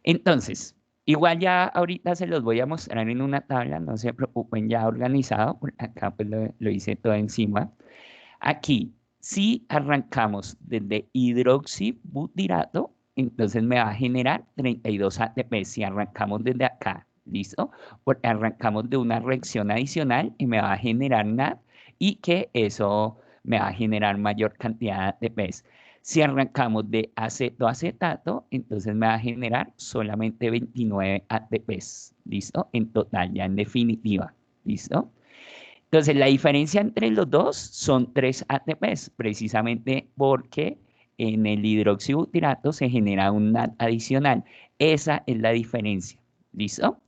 Entonces, igual ya ahorita se los voy a mostrar en una tabla, no se preocupen, ya organizado, por acá pues lo hice todo encima. Aquí, si arrancamos desde hidroxibutirato, entonces me va a generar 32 ATP. Si arrancamos desde acá, ¿listo? Porque arrancamos de una reacción adicional y me va a generar NAD y que eso me va a generar mayor cantidad de ATPs. Si arrancamos de acetoacetato, entonces me va a generar solamente 29 ATPs, ¿listo? En total, ya en definitiva, ¿listo? Entonces, la diferencia entre los dos son 3 ATPs, precisamente porque en el hidroxibutirato se genera un NAD adicional. Esa es la diferencia, ¿listo?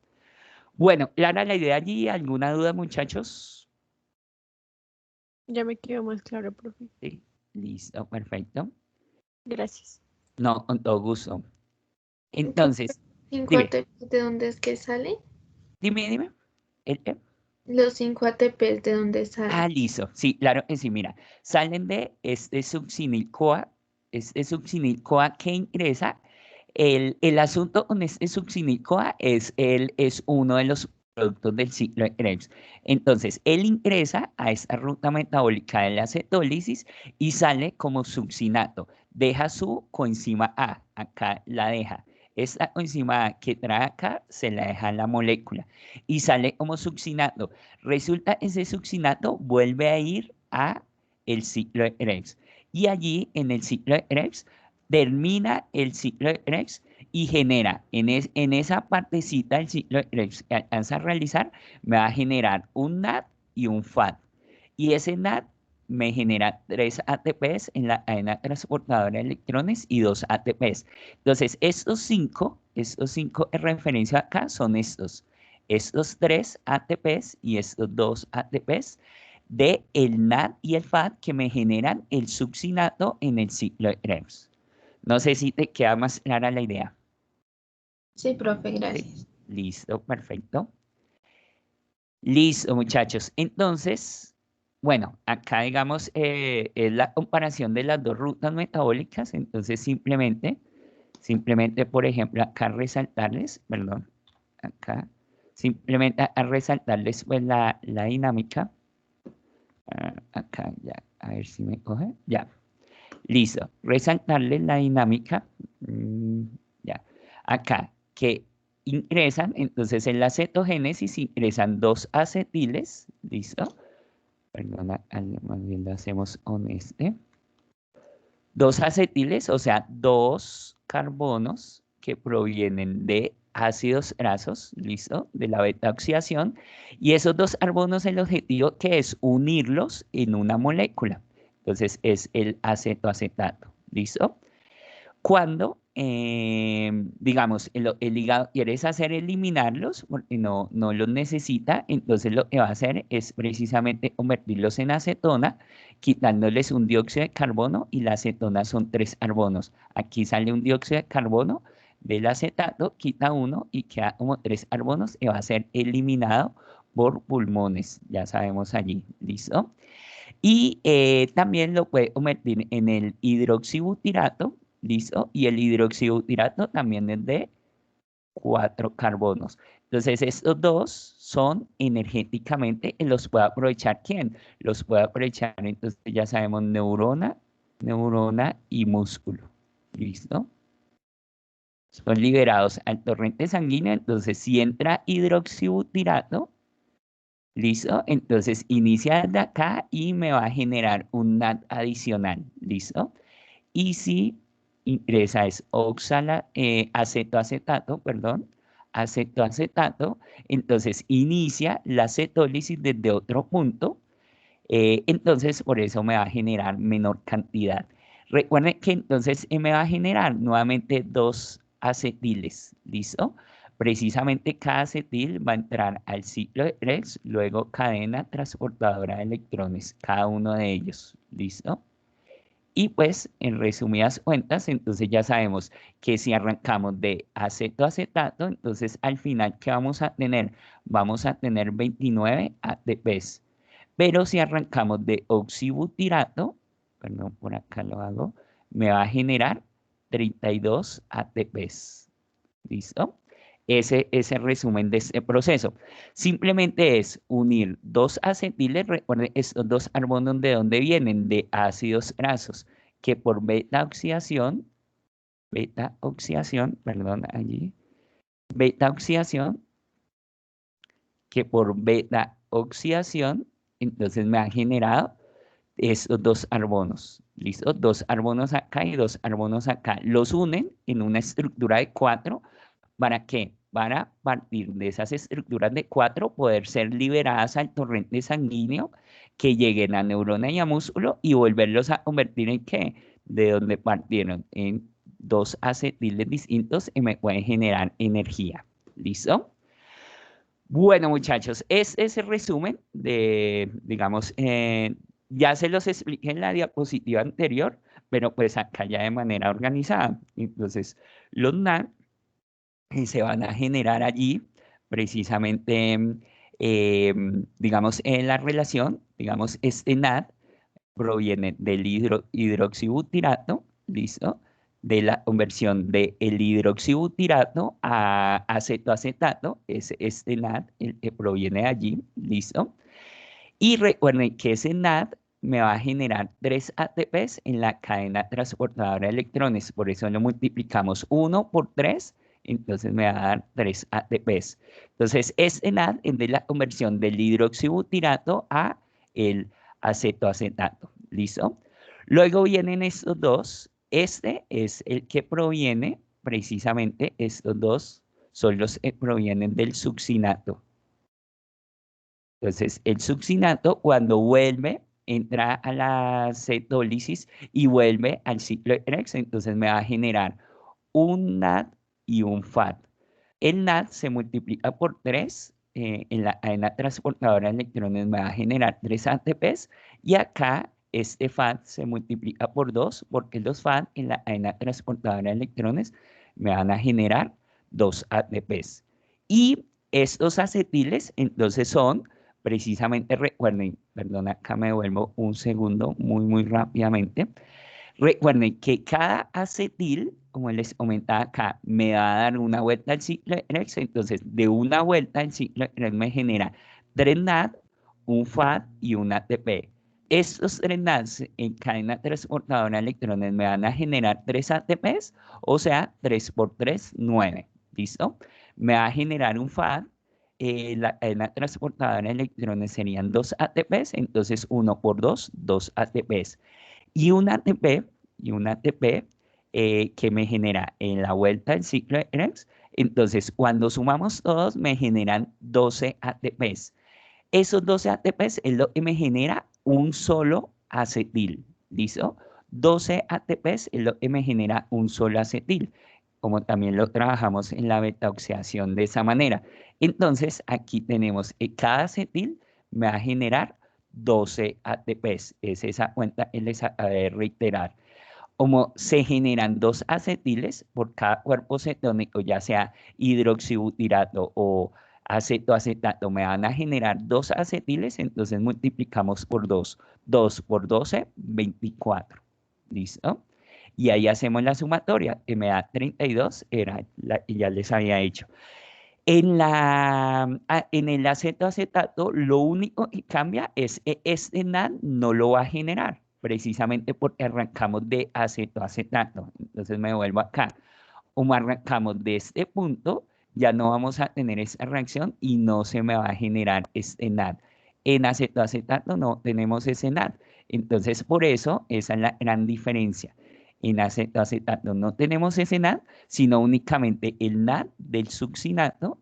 Bueno, clara la idea allí. ¿Alguna duda, muchachos? Ya me quedó más claro, profe. Sí, listo, perfecto. Gracias. No, con todo gusto. Ok, Entonces, 5 dime, ATPs, ¿de dónde es que sale? dime. ¿El qué? Los 5 ATPs, ¿de dónde salen? Ah, listo. Sí, claro que sí, mira. Salen de este succinil-CoA que ingresa. El asunto con este succinil-CoA es uno de los productos del ciclo de Krebs. Entonces, él ingresa a esta ruta metabólica de la cetólisis y sale como succinato. Deja su coenzima A, acá la deja. Esta coenzima A que trae acá se la deja en la molécula y sale como succinato. Resulta ese succinato vuelve a ir a el ciclo de Krebs y allí en el ciclo de Krebs termina el ciclo de Krebs y genera en esa partecita del ciclo de Krebs que alcanza a realizar, me va a generar un NAD y un FAD. Y ese NAD me genera 3 ATPs en la cadena transportadora de electrones y 2 ATPs. Entonces, estos cinco en referencia acá son estos 3 ATPs y estos 2 ATPs de el NAD y el FAD que me generan el succinato en el ciclo de Krebs. No sé si te queda más clara la idea. Sí, profe, ¿Sí? gracias. Listo, perfecto. Listo, muchachos. Entonces, bueno, acá digamos es la comparación de las dos rutas metabólicas. Entonces, simplemente, por ejemplo, acá resaltarles, perdón, acá, simplemente a resaltarles pues la dinámica. Acá ya, a ver si me coge. Ya, listo. Resaltarles la dinámica. Ya, acá, que ingresan, entonces en la cetogénesis ingresan 2 acetiles, ¿listo? Perdona, más bien lo hacemos con este. 2 acetiles, o sea, 2 carbonos que provienen de ácidos grasos, ¿listo? De la beta oxidación. Y esos 2 carbonos, el objetivo que es unirlos en una molécula. Entonces es el acetoacetato, ¿listo? Cuando, digamos, el hígado quieres hacer eliminarlos porque no los necesita, entonces lo que va a hacer es precisamente convertirlos en acetona, quitándoles un dióxido de carbono y la acetona son 3 carbonos. Aquí sale un dióxido de carbono del acetato, quita uno y queda como 3 carbonos y va a ser eliminado por pulmones, ya sabemos allí, ¿listo? Y también lo puede convertir en el hidroxibutirato, ¿listo? Y el hidroxibutirato también es de 4 carbonos. Entonces, estos dos son energéticamente, los puede aprovechar ¿quién? Los puede aprovechar, entonces ya sabemos, neurona y músculo, ¿listo? Son liberados al torrente sanguíneo, entonces si entra hidroxibutirato, ¿listo? Entonces inicia desde acá y me va a generar un NAD adicional, ¿listo? Y si ingresa es acetoacetato, perdón, acetoacetato, entonces inicia la cetólisis desde otro punto, entonces por eso me va a generar menor cantidad. Recuerden que entonces me va a generar nuevamente 2 acetiles, ¿listo? Precisamente cada acetil va a entrar al ciclo de Krebs, luego cadena transportadora de electrones, cada uno de ellos, ¿listo? Y pues, en resumidas cuentas, entonces ya sabemos que si arrancamos de acetoacetato, entonces al final, ¿qué vamos a tener? Vamos a tener 29 ATPs. Pero si arrancamos de oxibutirato, perdón, por acá lo hago, me va a generar 32 ATPs. ¿Listo? Ese es el resumen de este proceso. Simplemente es unir 2 acetiles, recuerden, estos 2 carbonos de dónde vienen, de ácidos grasos, que por perdón, allí, beta oxidación, que por beta oxidación, entonces me ha generado estos dos arbonos. ¿Listo? Dos arbonos acá y dos arbonos acá. Los unen en una estructura de 4. ¿Para qué? Para partir de esas estructuras de 4 poder ser liberadas al torrente sanguíneo que lleguen a neurona y a músculo y volverlos a convertir en ¿qué? De donde partieron en dos acetiles distintos y me pueden generar energía. ¿Listo? Bueno, muchachos, es el resumen de, digamos, ya se los expliqué en la diapositiva anterior, pero pues acá ya de manera organizada. Entonces, los NAD se van a generar allí precisamente, digamos, en la relación, digamos, este NAD proviene del hidroxibutirato, ¿listo? De la conversión del hidroxibutirato a acetoacetato, es este NAD el que proviene de allí, ¿listo? Y recuerden que ese NAD me va a generar 3 ATPs en la cadena transportadora de electrones, por eso lo multiplicamos 1 por 3, entonces me va a dar 3 ATPs. Entonces, este NAD es de la conversión del hidroxibutirato a el acetoacetato, ¿listo? Luego vienen estos dos, este es el que proviene, precisamente estos dos son los que provienen del succinato. Entonces, el succinato cuando vuelve, entra a la cetólisis y vuelve al ciclo de Krebs, entonces me va a generar un NAD y un FAD. El NAD se multiplica por 3, en la transportadora de electrones me va a generar 3 ATPs y acá este FAD se multiplica por 2 porque los FAD en la cadena transportadora de electrones me van a generar 2 ATPs. Y estos acetiles entonces son precisamente, recuerden, perdón, acá me devuelvo un segundo muy rápidamente. Recuerden que cada acetil, como les comentaba acá, me va a dar una vuelta al ciclo de Krebs. Entonces, de una vuelta al ciclo de Krebs me genera 3 NAD, un FAD y un ATP. Estos 3 NADs en cadena transportadora de electrones me van a generar 3 ATPs, o sea, 3 por 3, 9. ¿Listo? Me va a generar un FAD. La cadena transportadora de electrones serían 2 ATPs, entonces 1 por 2, 2 ATPs y un ATP, que me genera en la vuelta del ciclo de Krebs. Entonces, cuando sumamos todos, me generan 12 ATPs. Esos 12 ATPs es lo que me genera un solo acetil. ¿Listo? 12 ATPs es lo que me genera un solo acetil, como también lo trabajamos en la beta-oxidación de esa manera. Entonces, aquí tenemos que cada acetil me va a generar 12 ATPs. Es esa cuenta que les acabé de reiterar. Como se generan 2 acetiles por cada cuerpo cetónico, ya sea hidroxibutirato o acetoacetato, me van a generar 2 acetiles, entonces multiplicamos por 2. 2 por 12, 24. ¿Listo? Y ahí hacemos la sumatoria, que me da 32, era la que ya les había hecho. En el acetoacetato, lo único que cambia es que este NAD no lo va a generar, precisamente porque arrancamos de acetoacetato. Entonces me vuelvo acá. Como arrancamos de este punto, ya no vamos a tener esa reacción y no se me va a generar este NAD. En acetoacetato no tenemos ese NAD. Entonces, por eso, esa es la gran diferencia. En acetoacetato no tenemos ese NAD, sino únicamente el NAD del succinato,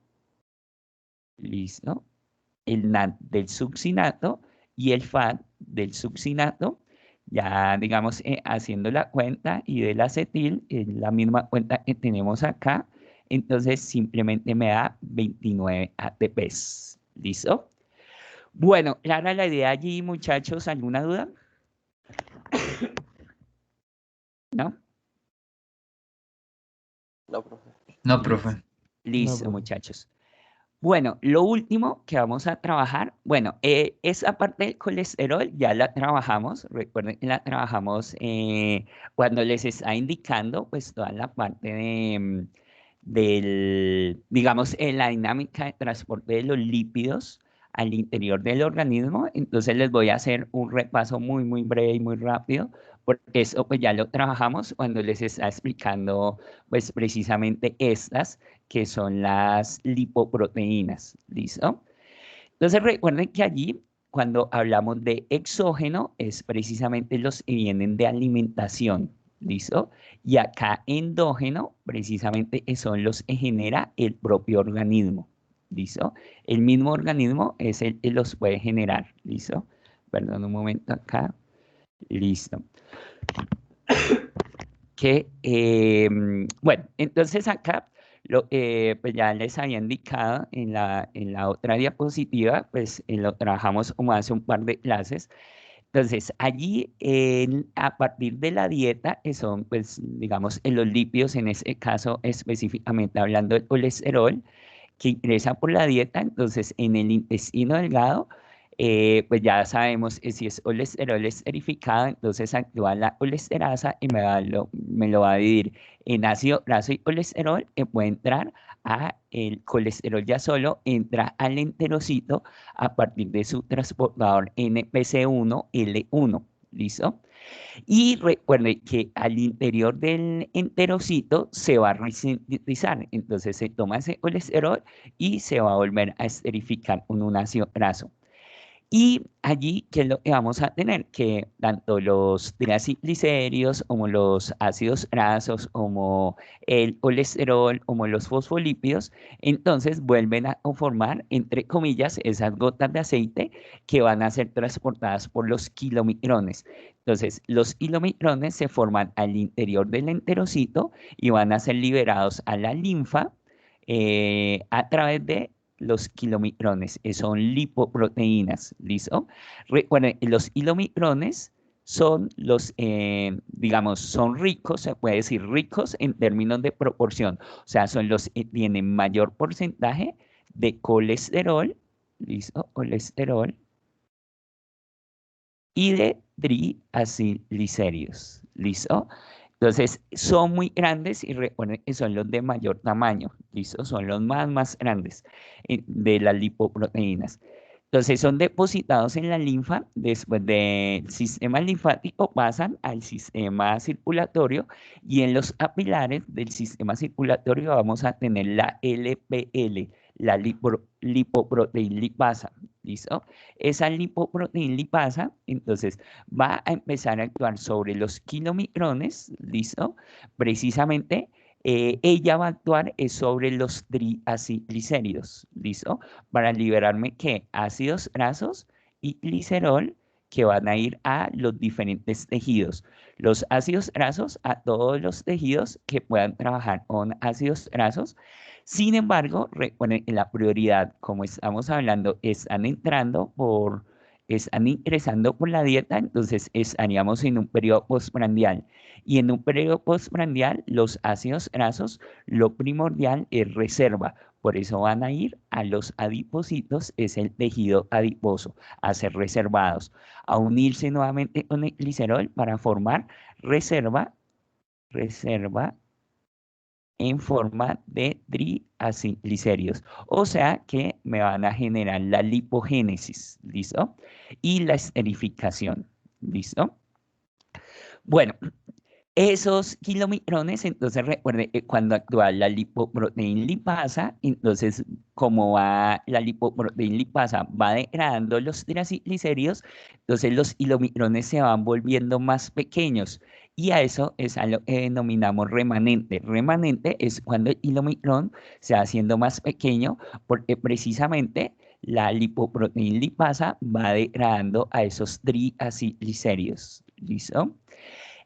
¿listo? El NAD del succinato y el FAD del succinato, ya digamos haciendo la cuenta y del acetil, es la misma cuenta que tenemos acá, entonces simplemente me da 29 ATPs, ¿listo? Bueno, clara la idea allí, muchachos, ¿alguna duda? ¿No? No, profe. No, profe. Listo, profe. muchachos. Bueno, lo último que vamos a trabajar, bueno, esa parte del colesterol ya la trabajamos, recuerden que la trabajamos cuando les está indicando pues toda la parte digamos, en la dinámica de transporte de los lípidos al interior del organismo. Entonces les voy a hacer un repaso muy breve y muy rápido, porque eso pues ya lo trabajamos cuando les está explicando pues precisamente estas que son las lipoproteínas, ¿listo? Entonces recuerden que allí, cuando hablamos de exógeno, es precisamente los que vienen de alimentación, ¿listo? Y acá endógeno, precisamente son los que genera el propio organismo, ¿listo? El mismo organismo es el que los puede generar, ¿listo? Perdón un momento acá, listo. Bueno, entonces acá pues ya les había indicado en la otra diapositiva, pues lo trabajamos como hace un par de clases. Entonces, allí a partir de la dieta, que son, pues, digamos, en los lípidos, en este caso específicamente hablando del colesterol, que ingresa por la dieta, entonces en el intestino delgado, pues ya sabemos que si es colesterol esterificado, entonces actúa la colesterasa y me lo va a dividir en ácido graso y colesterol, que puede entrar a el colesterol ya solo, entra al enterocito a partir de su transportador NPC1L1, ¿listo? Y recuerde que al interior del enterocito se va a resintetizar, entonces se toma ese colesterol y se va a volver a esterificar con un ácido graso. Y allí, ¿qué es lo que vamos a tener? Que tanto los triglicéridos como los ácidos grasos, como el colesterol, como los fosfolípidos, entonces vuelven a conformar, entre comillas, esas gotas de aceite que van a ser transportadas por los kilomicrones. Entonces, los kilomicrones se forman al interior del enterocito y van a ser liberados a la linfa a través de los kilomicrones, son lipoproteínas, ¿listo? Recuerden, los kilomicrones son los, digamos, son ricos, se puede decir ricos en términos de proporción, o sea, son los que tienen mayor porcentaje de colesterol, ¿listo? Colesterol y de triacilglicéridos, ¿listo? Entonces, son muy grandes y recuerden que son los de mayor tamaño, ¿listo? Son los más grandes de las lipoproteínas. Entonces, son depositados en la linfa, después del sistema linfático pasan al sistema circulatorio y en los capilares del sistema circulatorio vamos a tener la LPL, la lipoproteína lipasa, ¿listo? Esa lipoproteína lipasa, entonces, va a empezar a actuar sobre los kilomicrones, ¿listo? Precisamente, ella va a actuar sobre los triacilglicéridos, ¿listo? Para liberarme, ¿qué? Ácidos grasos y glicerol que van a ir a los diferentes tejidos. Los ácidos grasos a todos los tejidos que puedan trabajar con ácidos grasos. Sin embargo, recuerden que la prioridad, como estamos hablando, están ingresando por la dieta, entonces estaríamos en un periodo postprandial. Y en un periodo postprandial, los ácidos grasos, lo primordial es reserva. Por eso van a ir a los adipocitos, es el tejido adiposo, a ser reservados, a unirse nuevamente con el glicerol para formar reserva en forma de triacilglicéridos. O sea que me van a generar la lipogénesis, ¿listo? Y la esterificación, ¿listo? Bueno, esos kilomicrones, entonces recuerde que cuando actúa la lipoproteína lipasa, entonces como va la lipoproteína lipasa va degradando los triglicéridos, entonces los kilomicrones se van volviendo más pequeños y a eso es a lo que denominamos remanente. Remanente es cuando el kilomicrón se va haciendo más pequeño porque precisamente la lipoproteína lipasa va degradando a esos triglicéridos. ¿Listo?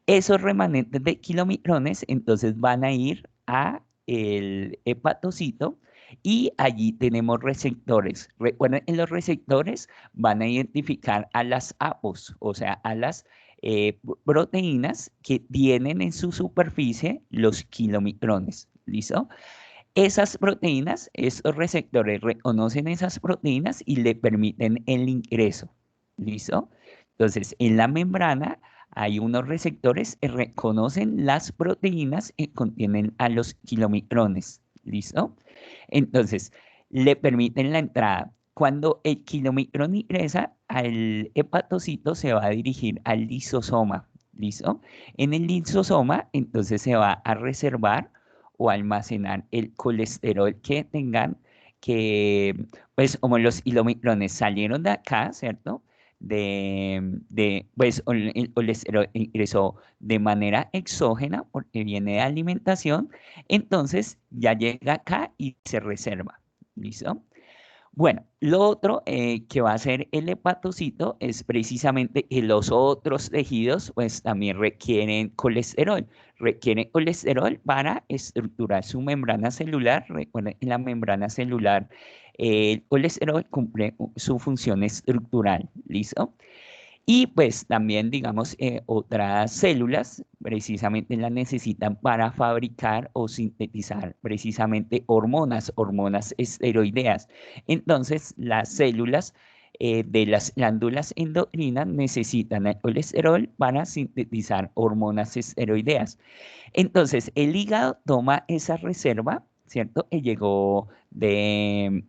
Esos remanentes de kilomicrones entonces van a ir a el hepatocito y allí tenemos receptores. Recuerden, en los receptores van a identificar a las APOs, o sea, a las proteínas que tienen en su superficie los kilomicrones. ¿Listo? Esas proteínas, esos receptores reconocen esas proteínas y le permiten el ingreso. ¿Listo? Entonces, en la membrana hay unos receptores que reconocen las proteínas que contienen a los kilomicrones. ¿Listo? Entonces, le permiten la entrada. Cuando el kilomicrón ingresa al hepatocito, se va a dirigir al lisosoma. ¿Listo? En el lisosoma, entonces se va a reservar o almacenar el colesterol que tengan pues, como los ilomicrones salieron de acá, ¿cierto? Pues, el colesterol ingresó de manera exógena porque viene de alimentación, entonces ya llega acá y se reserva. ¿Listo? Bueno, lo otro que va a hacer el hepatocito es precisamente que los otros tejidos pues también requieren colesterol para estructurar su membrana celular. Recuerden que la membrana celular, el colesterol cumple su función estructural, ¿listo? Y pues también, digamos, otras células precisamente las necesitan para fabricar o sintetizar precisamente hormonas esteroideas. Entonces, las células de las glándulas endocrinas necesitan el colesterol para sintetizar hormonas esteroideas. Entonces, el hígado toma esa reserva, ¿cierto? Que llegó de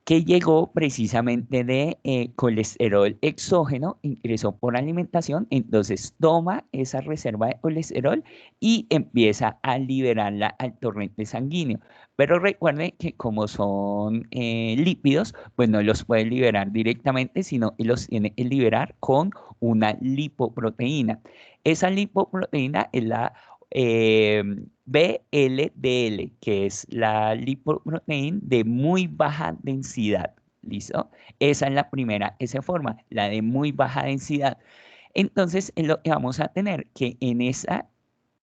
que llegó precisamente de colesterol exógeno, ingresó por alimentación, entonces toma esa reserva de colesterol y empieza a liberarla al torrente sanguíneo. Pero recuerden que como son lípidos, pues no los puede liberar directamente, sino que los tiene que liberar con una lipoproteína. Esa lipoproteína es la eh, VLDL, que es la lipoproteína de muy baja densidad. ¿Listo? Esa es la primera que se forma, la de muy baja densidad. Entonces, es lo que vamos a tener, que en esa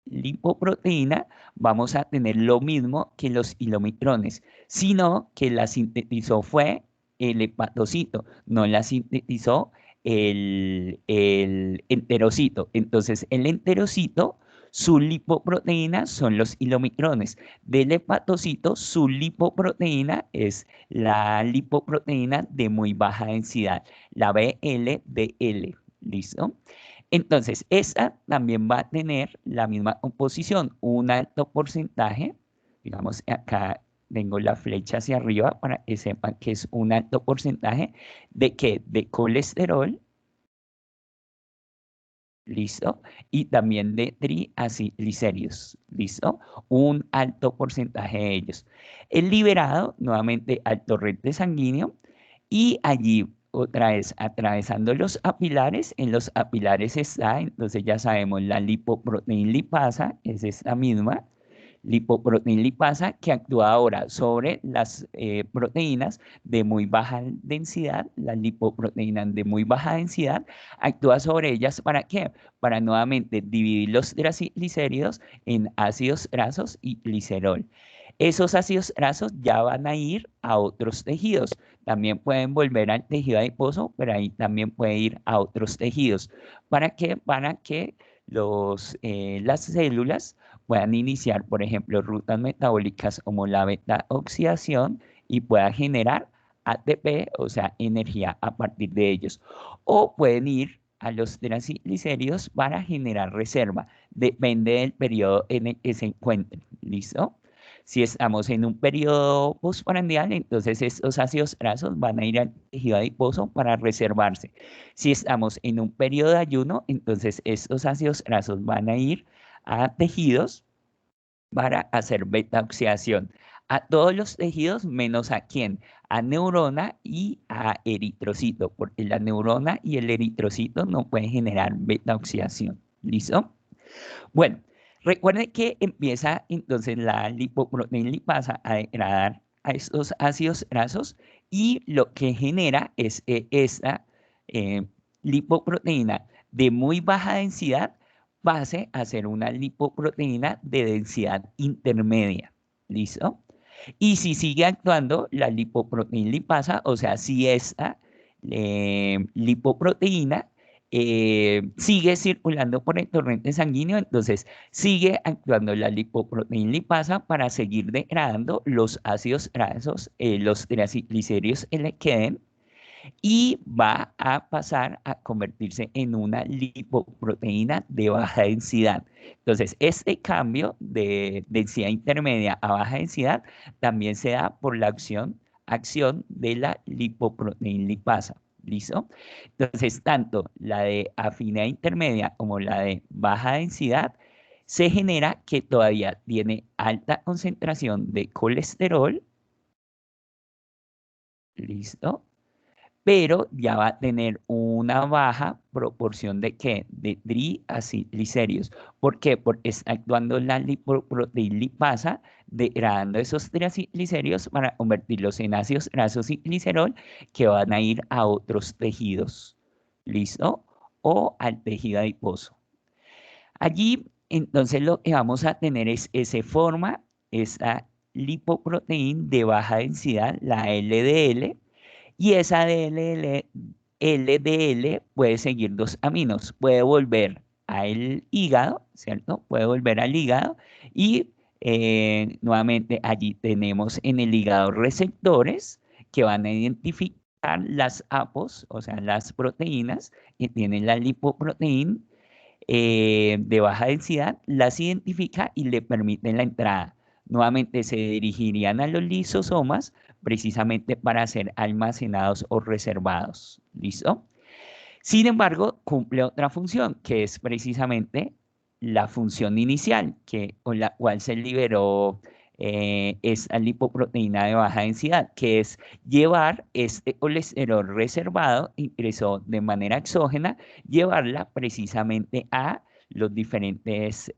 lipoproteína vamos a tener lo mismo que los kilomicrones, sino que la sintetizó fue el hepatocito, no la sintetizó el enterocito. Entonces, el enterocito, su lipoproteína son los kilomicrones. Del hepatocito, su lipoproteína es la lipoproteína de muy baja densidad, la VLDL. ¿Listo? Entonces, esta también va a tener la misma composición, un alto porcentaje, digamos, acá tengo la flecha hacia arriba para que sepan que es un alto porcentaje de qué, de colesterol, ¿listo? Y también de triglicéridos, ¿listo? Un alto porcentaje de ellos. El liberado, nuevamente, al torrente sanguíneo y allí otra vez atravesando los apilares, en los apilares está, entonces ya sabemos, la lipoproteína lipasa, es esta misma, lipoproteína lipasa que actúa ahora sobre las proteínas de muy baja densidad, las lipoproteínas de muy baja densidad, actúa sobre ellas ¿para qué? Para nuevamente dividir los triglicéridos en ácidos grasos y glicerol. Esos ácidos grasos ya van a ir a otros tejidos. También pueden volver al tejido adiposo, pero ahí también puede ir a otros tejidos. ¿Para qué? Para que las células puedan iniciar, por ejemplo, rutas metabólicas como la beta-oxidación y puedan generar ATP, o sea, energía a partir de ellos. O pueden ir a los triglicéridos para generar reserva. Depende del periodo en el que se encuentren. ¿Listo? Si estamos en un periodo postprandial, entonces estos ácidos grasos van a ir al tejido adiposo para reservarse. Si estamos en un periodo de ayuno, entonces estos ácidos grasos van a ir a tejidos para hacer beta-oxidación. A todos los tejidos menos a quién, a neurona y a eritrocito, porque la neurona y el eritrocito no pueden generar beta-oxidación. ¿Listo? Bueno, recuerden que empieza entonces la lipoproteína lipasa a degradar a estos ácidos grasos y lo que genera es esta eh, lipoproteína de muy baja densidad pase a ser una lipoproteína de densidad intermedia. ¿Listo? Y si sigue actuando la lipoproteína lipasa, o sea, si esta lipoproteína sigue circulando por el torrente sanguíneo, entonces sigue actuando la lipoproteína lipasa para seguir degradando los ácidos grasos, los triglicéridos que le queden, y va a pasar a convertirse en una lipoproteína de baja densidad. Entonces, este cambio de densidad intermedia a baja densidad también se da por la acción de la lipoproteína lipasa. ¿Listo? Entonces, tanto la de afinidad intermedia como la de baja densidad se genera que todavía tiene alta concentración de colesterol, ¿listo? Pero ya va a tener una baja proporción de ¿qué? De triglicéridos. ¿Por qué? Porque está actuando la lipoproteína lipasa, degradando esos triglicéridos para convertirlos en ácidos grasos y glicerol que van a ir a otros tejidos, ¿listo? O al tejido adiposo. Allí, entonces, lo que vamos a tener es, se forma esa lipoproteína de baja densidad, la LDL, y esa LDL puede seguir dos aminos, puede volver al hígado, ¿cierto? Puede volver al hígado y nuevamente allí tenemos en el hígado receptores que van a identificar las APOs, o sea, las proteínas que tienen la lipoproteína de baja densidad, las identifica y le permiten la entrada. Nuevamente se dirigirían a los lisosomas precisamente para ser almacenados o reservados. ¿Listo? Sin embargo, cumple otra función, que es precisamente la función inicial, con la cual se liberó esta lipoproteína de baja densidad, que es llevar este colesterol reservado, ingresó de manera exógena, llevarla precisamente a los diferentes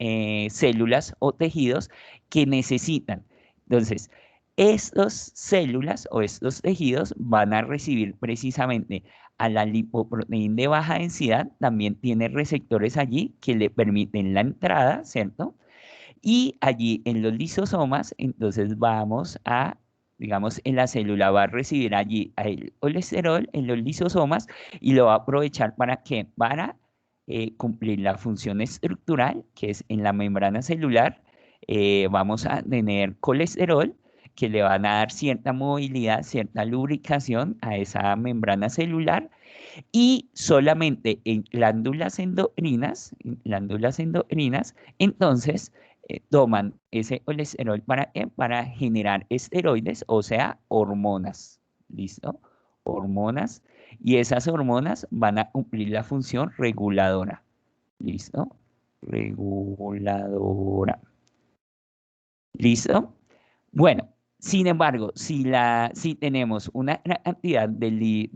células o tejidos que necesitan. Entonces, estas células o estos tejidos van a recibir precisamente a la lipoproteína de baja densidad, también tiene receptores allí que le permiten la entrada, ¿cierto? Y allí en los lisosomas, entonces vamos a, digamos, en la célula va a recibir allí el colesterol en los lisosomas y lo va a aprovechar ¿para qué? Para cumplir la función estructural, que es en la membrana celular, vamos a tener colesterol que le van a dar cierta movilidad, cierta lubricación a esa membrana celular y solamente en glándulas endocrinas, entonces toman ese colesterol ¿para qué? Para generar esteroides, o sea, hormonas. ¿Listo? Hormonas. Y esas hormonas van a cumplir la función reguladora. ¿Listo? Reguladora. ¿Listo? Bueno, sin embargo, si tenemos una gran cantidad de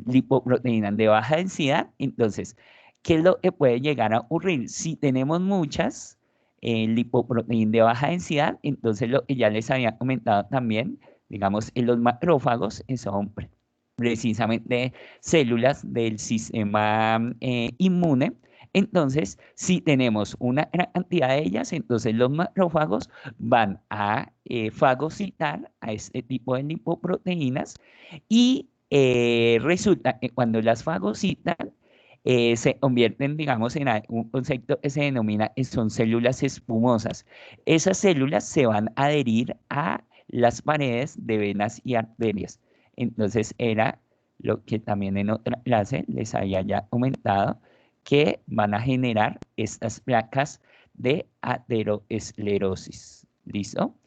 lipoproteína de baja densidad, entonces, ¿qué es lo que puede llegar a ocurrir? Si tenemos muchas lipoproteína de baja densidad, entonces lo que ya les había comentado también, digamos, en los macrófagos son precisamente células del sistema inmune. Entonces, si tenemos una gran cantidad de ellas, entonces los macrófagos van a fagocitar a este tipo de lipoproteínas y resulta que cuando las fagocitan, se convierten, digamos, en un concepto que se denomina, son células espumosas. Esas células se van a adherir a las paredes de venas y arterias. Entonces era lo que también en otra clase les había ya comentado, que van a generar estas placas de aterosclerosis. ¿Listo?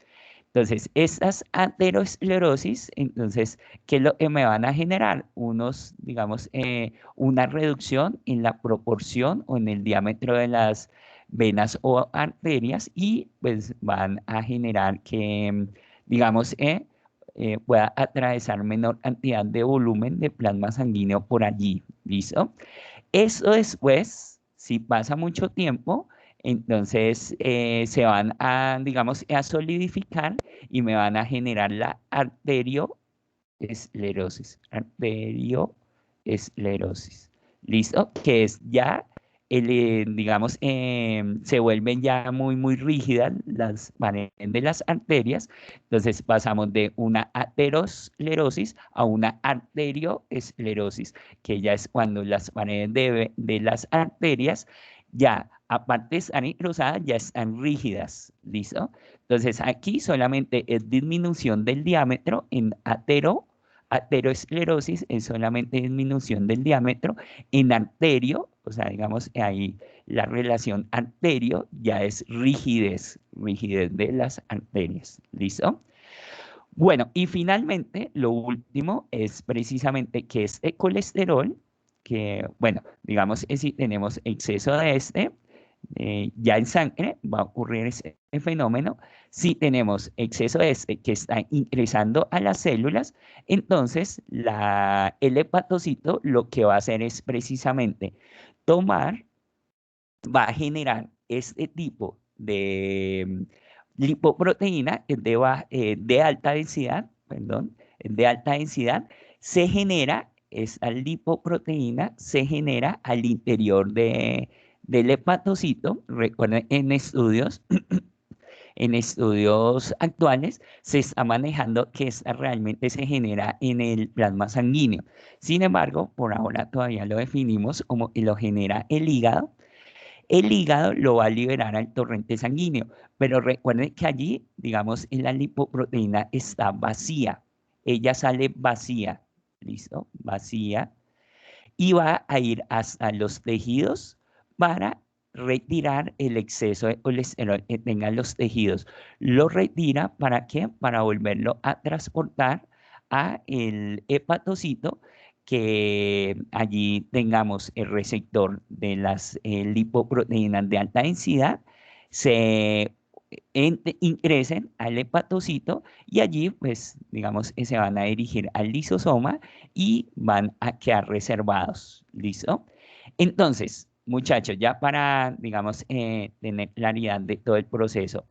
Entonces, estas aterosclerosis, entonces, ¿qué es lo que me van a generar? Digamos, una reducción en la proporción o en el diámetro de las venas o arterias y pues van a generar que, digamos, pueda atravesar menor cantidad de volumen de plasma sanguíneo por allí. ¿Listo? Eso después, si pasa mucho tiempo, entonces se van a, digamos, a solidificar y me van a generar la arterioesclerosis. Arterioesclerosis. ¿Listo? Que es ya, digamos, se vuelven ya muy rígidas las paredes de las arterias. Entonces pasamos de una aterosclerosis a una arterioesclerosis, que ya es cuando las paredes de las arterias ya, aparte de estar cruzadas, ya están rígidas. ¿Listo? Entonces aquí solamente es disminución del diámetro en aterosclerosis es solamente disminución del diámetro. En arterio, o sea, digamos, ahí la relación arterio ya es rigidez de las arterias. ¿Listo? Bueno, y finalmente, lo último es precisamente que este colesterol, que, bueno, digamos, si tenemos exceso de este, ya en sangre va a ocurrir ese fenómeno. Si tenemos exceso de este que está ingresando a las células, entonces el hepatocito lo que va a hacer es precisamente tomar, va a generar este tipo de lipoproteína que es de alta densidad, perdón, de alta densidad, se genera, esa lipoproteína se genera al interior del hepatocito. Recuerden, en estudios actuales se está manejando que esta realmente se genera en el plasma sanguíneo. Sin embargo, por ahora todavía lo definimos como que lo genera el hígado. El hígado lo va a liberar al torrente sanguíneo, pero recuerden que allí, digamos, en la lipoproteína está vacía. Ella sale vacía, ¿listo? Vacía. Y va a ir hasta los tejidos para retirar el exceso de colesterol que tengan los tejidos. Lo retira, ¿para qué? Para volverlo a transportar a el hepatocito, que allí tengamos el receptor de las lipoproteínas de alta densidad, se ingresen al hepatocito y allí, pues, digamos, se van a dirigir al lisosoma y van a quedar reservados. ¿Listo? Entonces, muchachos, ya para, digamos, tener claridad de todo el proceso,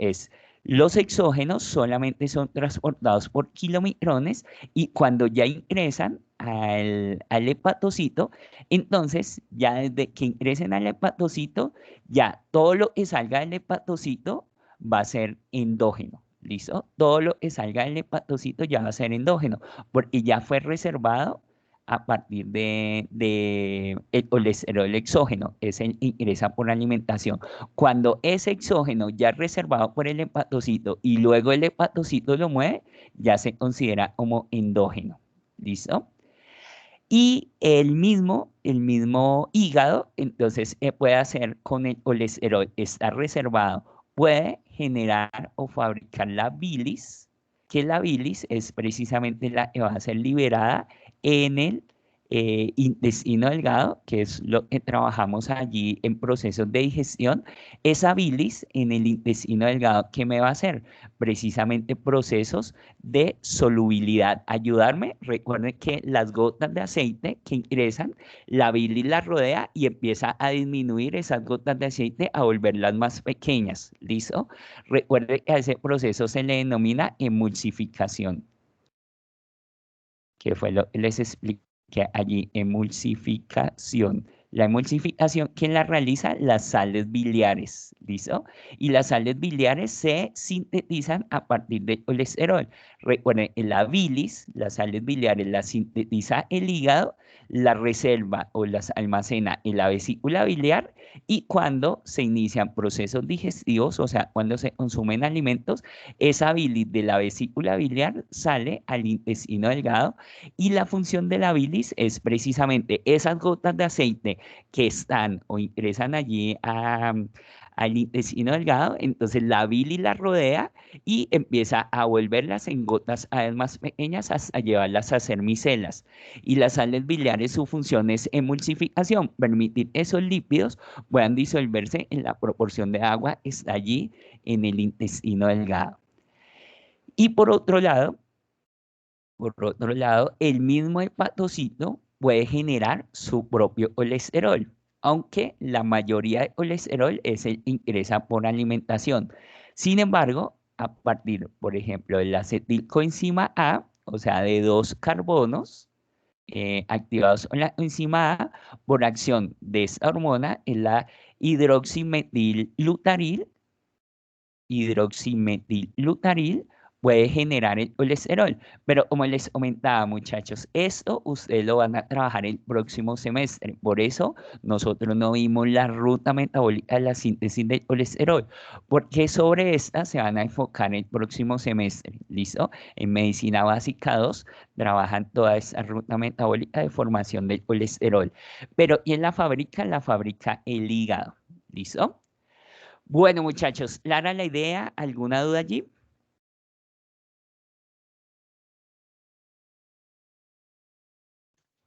los exógenos solamente son transportados por kilomicrones y cuando ya ingresan al hepatocito, entonces ya desde que ingresen al hepatocito, ya todo lo que salga del hepatocito va a ser endógeno. ¿Listo? Todo lo que salga del hepatocito ya va a ser endógeno, porque ya fue reservado a partir de el colesterol exógeno, ese ingresa por alimentación. Cuando ese exógeno ya es reservado por el hepatocito y luego el hepatocito lo mueve, ya se considera como endógeno. ¿Listo? Y el mismo hígado, entonces, puede hacer con el colesterol, está reservado, puede generar o fabricar la bilis, que la bilis es precisamente la que va a ser liberada en el intestino delgado, que es lo que trabajamos allí en procesos de digestión. Esa bilis en el intestino delgado, ¿qué me va a hacer? Precisamente procesos de solubilidad. Ayudarme, recuerden que las gotas de aceite que ingresan, la bilis las rodea y empieza a disminuir esas gotas de aceite a volverlas más pequeñas. ¿Listo? Recuerden que a ese proceso se le denomina emulsificación, que fue lo que les expliqué allí, emulsificación. La emulsificación, ¿quién la realiza? Las sales biliares, ¿listo? Y las sales biliares se sintetizan a partir del colesterol. Recuerden, en la bilis, las sales biliares las sintetiza el hígado, la reserva o las almacena en la vesícula biliar y cuando se inician procesos digestivos, o sea, cuando se consumen alimentos, esa bilis de la vesícula biliar sale al intestino delgado y la función de la bilis es precisamente esas gotas de aceite que están o ingresan allí al intestino delgado, entonces la bilis la rodea y empieza a volverlas en gotas a vez más pequeñas hasta llevarlas a ser micelas. Y las sales biliares, su función es emulsificación, permitir esos lípidos puedan disolverse en la proporción de agua que está allí en el intestino delgado. Y por otro lado, el mismo hepatocito puede generar su propio colesterol, aunque la mayoría de colesterol es el que ingresa por alimentación. Sin embargo, a partir, por ejemplo, de la acetilcoenzima A, o sea, de dos carbonos activados con la enzima A, por acción de esta hormona, es la hidroximetilglutarid puede generar el colesterol. Pero como les comentaba, muchachos, esto ustedes lo van a trabajar el próximo semestre. Por eso nosotros no vimos la ruta metabólica de la síntesis del colesterol, porque sobre esta se van a enfocar el próximo semestre. ¿Listo? En Medicina Básica 2 trabajan toda esa ruta metabólica de formación del colesterol. Pero ¿y en la fabrica el hígado? ¿Listo? Bueno, muchachos, ¿clara la idea? ¿Alguna duda allí?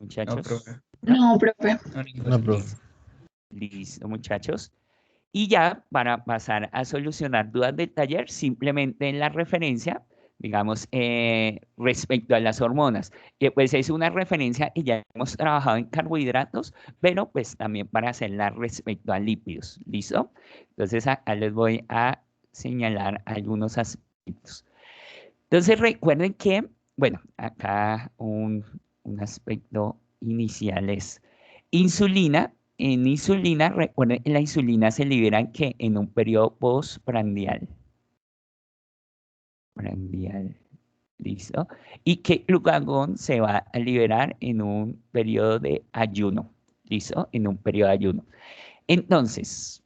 No, Muchachos. profe. No, profe. No, No, profe. Listo, muchachos. Y ya para pasar a solucionar dudas del taller, simplemente en la referencia, digamos, respecto a las hormonas, que pues es una referencia que ya hemos trabajado en carbohidratos, pero pues también para hacerla respecto a lípidos, ¿listo? Entonces acá les voy a señalar algunos aspectos. Entonces recuerden que, bueno, acá un aspecto inicial es insulina. En insulina, recuerden que la insulina se libera que en un periodo postprandial. Prandial, ¿listo? Y que glucagón se va a liberar en un periodo de ayuno, ¿listo? En un periodo de ayuno. Entonces,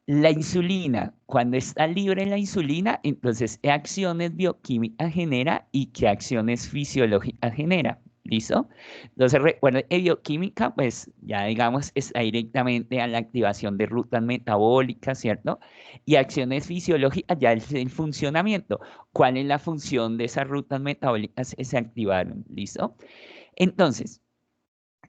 la insulina, cuando está libre la insulina, entonces, ¿qué acciones bioquímicas genera y qué acciones fisiológicas genera? ¿Listo? Entonces, recuerden que bioquímica, pues ya digamos, está directamente a la activación de rutas metabólicas, ¿cierto? Y acciones fisiológicas ya es el funcionamiento. ¿Cuál es la función de esas rutas metabólicas que se activaron? ¿Listo? Entonces,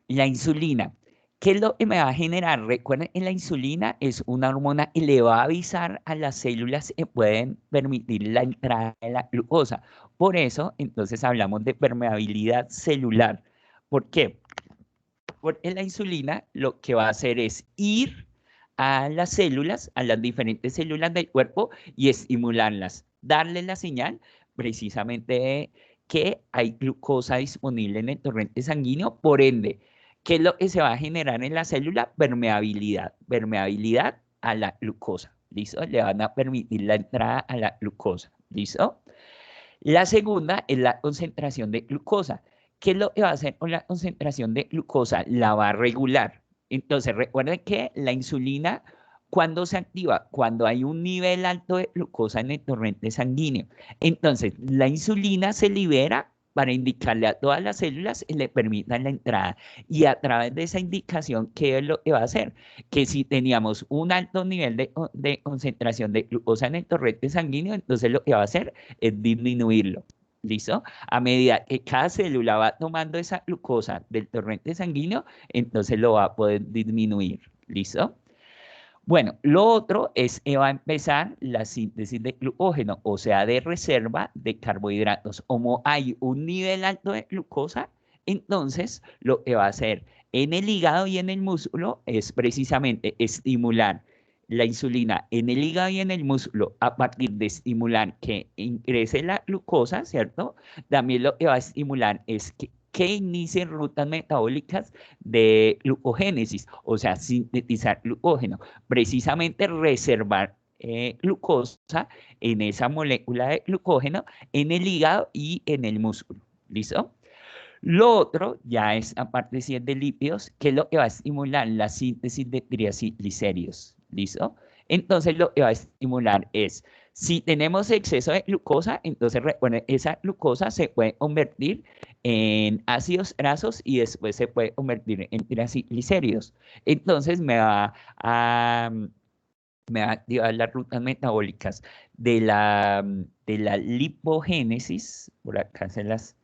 la insulina. ¿Qué es lo que me va a generar? Recuerden que la insulina es una hormona que le va a avisar a las células que pueden permitir la entrada de la glucosa. Por eso, entonces hablamos de permeabilidad celular. ¿Por qué? Porque la insulina lo que va a hacer es ir a las células, a las diferentes células del cuerpo y estimularlas, darle la señal precisamente que hay glucosa disponible en el torrente sanguíneo, por ende, ¿qué es lo que se va a generar en la célula? Permeabilidad, permeabilidad a la glucosa, ¿listo? Le van a permitir la entrada a la glucosa, ¿listo? La segunda es la concentración de glucosa. ¿Qué es lo que va a hacer con la concentración de glucosa? La va a regular. Entonces, recuerden que la insulina, ¿cuándo se activa? Cuando hay un nivel alto de glucosa en el torrente sanguíneo. Entonces, la insulina se libera para indicarle a todas las células que le permitan la entrada. Y a través de esa indicación, ¿qué es lo que va a hacer? Que si teníamos un alto nivel de concentración de glucosa en el torrente sanguíneo, entonces lo que va a hacer es disminuirlo. ¿Listo? A medida que cada célula va tomando esa glucosa del torrente sanguíneo, entonces lo va a poder disminuir. ¿Listo? Bueno, lo otro es que va a empezar la síntesis de glucógeno, o sea, de reserva de carbohidratos. Como hay un nivel alto de glucosa, entonces lo que va a hacer en el hígado y en el músculo es precisamente estimular la insulina en el hígado y en el músculo a partir de estimular que ingrese la glucosa, ¿cierto? También lo que va a estimular es que inicien rutas metabólicas de glucogénesis, o sea, sintetizar glucógeno, precisamente reservar glucosa en esa molécula de glucógeno en el hígado y en el músculo. ¿Listo? Lo otro ya es, aparte si es de lípidos, que es lo que va a estimular la síntesis de triacilglicéridos. ¿Listo? Entonces lo que va a estimular es, si tenemos exceso de glucosa, entonces recuerden, esa glucosa se puede convertir en ácidos grasos y después se puede convertir en triacilglicéridos. Entonces me va a activar las rutas metabólicas de la lipogénesis, por acá se las...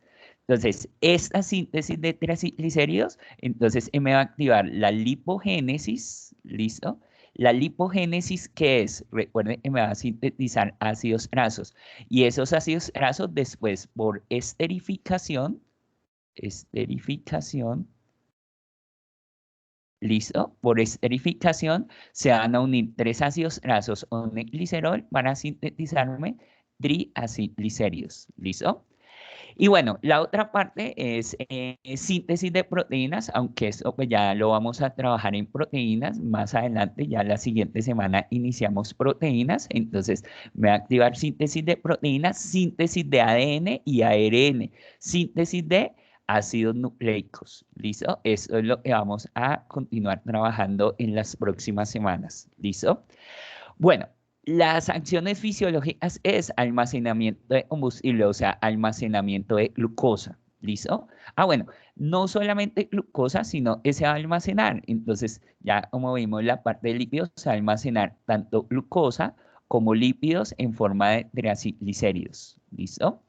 Entonces, esta síntesis de triglicéridos, entonces me va a activar la lipogénesis, ¿listo? La lipogénesis, ¿qué es? Recuerden que me va a sintetizar ácidos grasos. Y esos ácidos grasos después, por esterificación, ¿listo? Por esterificación se van a unir tres ácidos grasos o un glicerol para sintetizarme triacilglicéridos, ¿listo? Y bueno, la otra parte es síntesis de proteínas, aunque eso pues ya lo vamos a trabajar en proteínas más adelante, ya la siguiente semana iniciamos proteínas, entonces me va a activar síntesis de proteínas, síntesis de ADN y ARN, síntesis de ácidos nucleicos, ¿listo? Eso es lo que vamos a continuar trabajando en las próximas semanas, ¿listo? Bueno, las acciones fisiológicas es almacenamiento de combustible, o sea, almacenamiento de glucosa. ¿Listo? Ah, bueno, no solamente glucosa, sino que se va a almacenar. Entonces, ya como vimos la parte de lípidos, se va a almacenar tanto glucosa como lípidos en forma de triacilglicéridos. ¿Listo?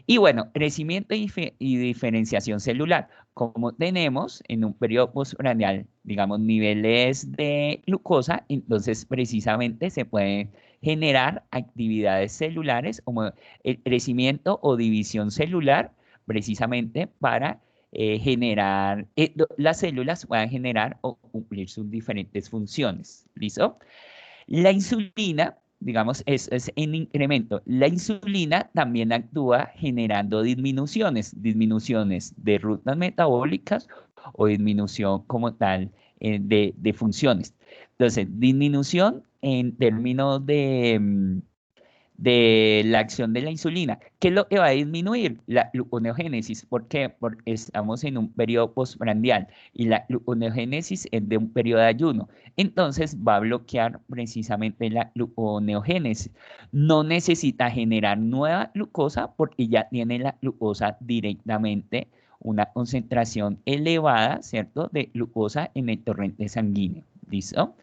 Y bueno, crecimiento y diferenciación celular. Como tenemos en un periodo postprandial, digamos, niveles de glucosa, entonces precisamente se pueden generar actividades celulares como el crecimiento o división celular, precisamente para generar, las células puedan generar o cumplir sus diferentes funciones. ¿Listo? La insulina, digamos, es en incremento. La insulina también actúa generando disminuciones de rutas metabólicas o disminución como tal de funciones. Entonces, disminución en términos de la acción de la insulina. ¿Qué es lo que va a disminuir? La gluconeogénesis. ¿Por qué? Porque estamos en un periodo postprandial y la gluconeogénesis es de un periodo de ayuno. Entonces va a bloquear precisamente la gluconeogénesis. No necesita generar nueva glucosa porque ya tiene la glucosa directamente, una concentración elevada, ¿cierto?, de glucosa en el torrente sanguíneo. ¿Listo?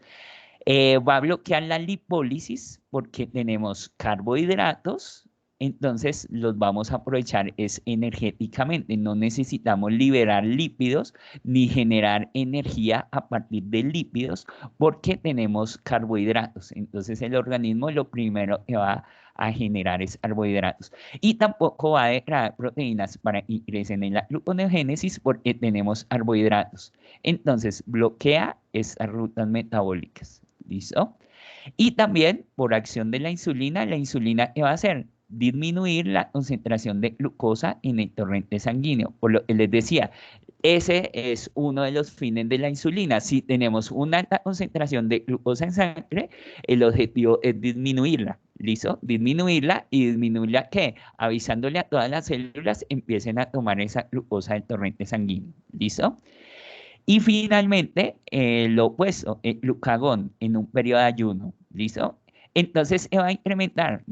Va a bloquear la lipólisis porque tenemos carbohidratos, entonces los vamos a aprovechar es energéticamente. No necesitamos liberar lípidos ni generar energía a partir de lípidos porque tenemos carbohidratos. Entonces el organismo lo primero que va a generar es carbohidratos. Y tampoco va a degradar proteínas para que ingresen en la gluconeogénesis porque tenemos carbohidratos. Entonces bloquea esas rutas metabólicas. ¿Listo? Y también por acción de la insulina ¿qué va a hacer? Disminuir la concentración de glucosa en el torrente sanguíneo. Por lo que les decía, ese es uno de los fines de la insulina. Si tenemos una alta concentración de glucosa en sangre, el objetivo es disminuirla. ¿Listo? Disminuirla y disminuirla ¿qué? Avisándole a todas las células empiecen a tomar esa glucosa del torrente sanguíneo. ¿Listo? Y finalmente, lo opuesto, el glucagón en un periodo de ayuno, ¿listo? Entonces va a incrementar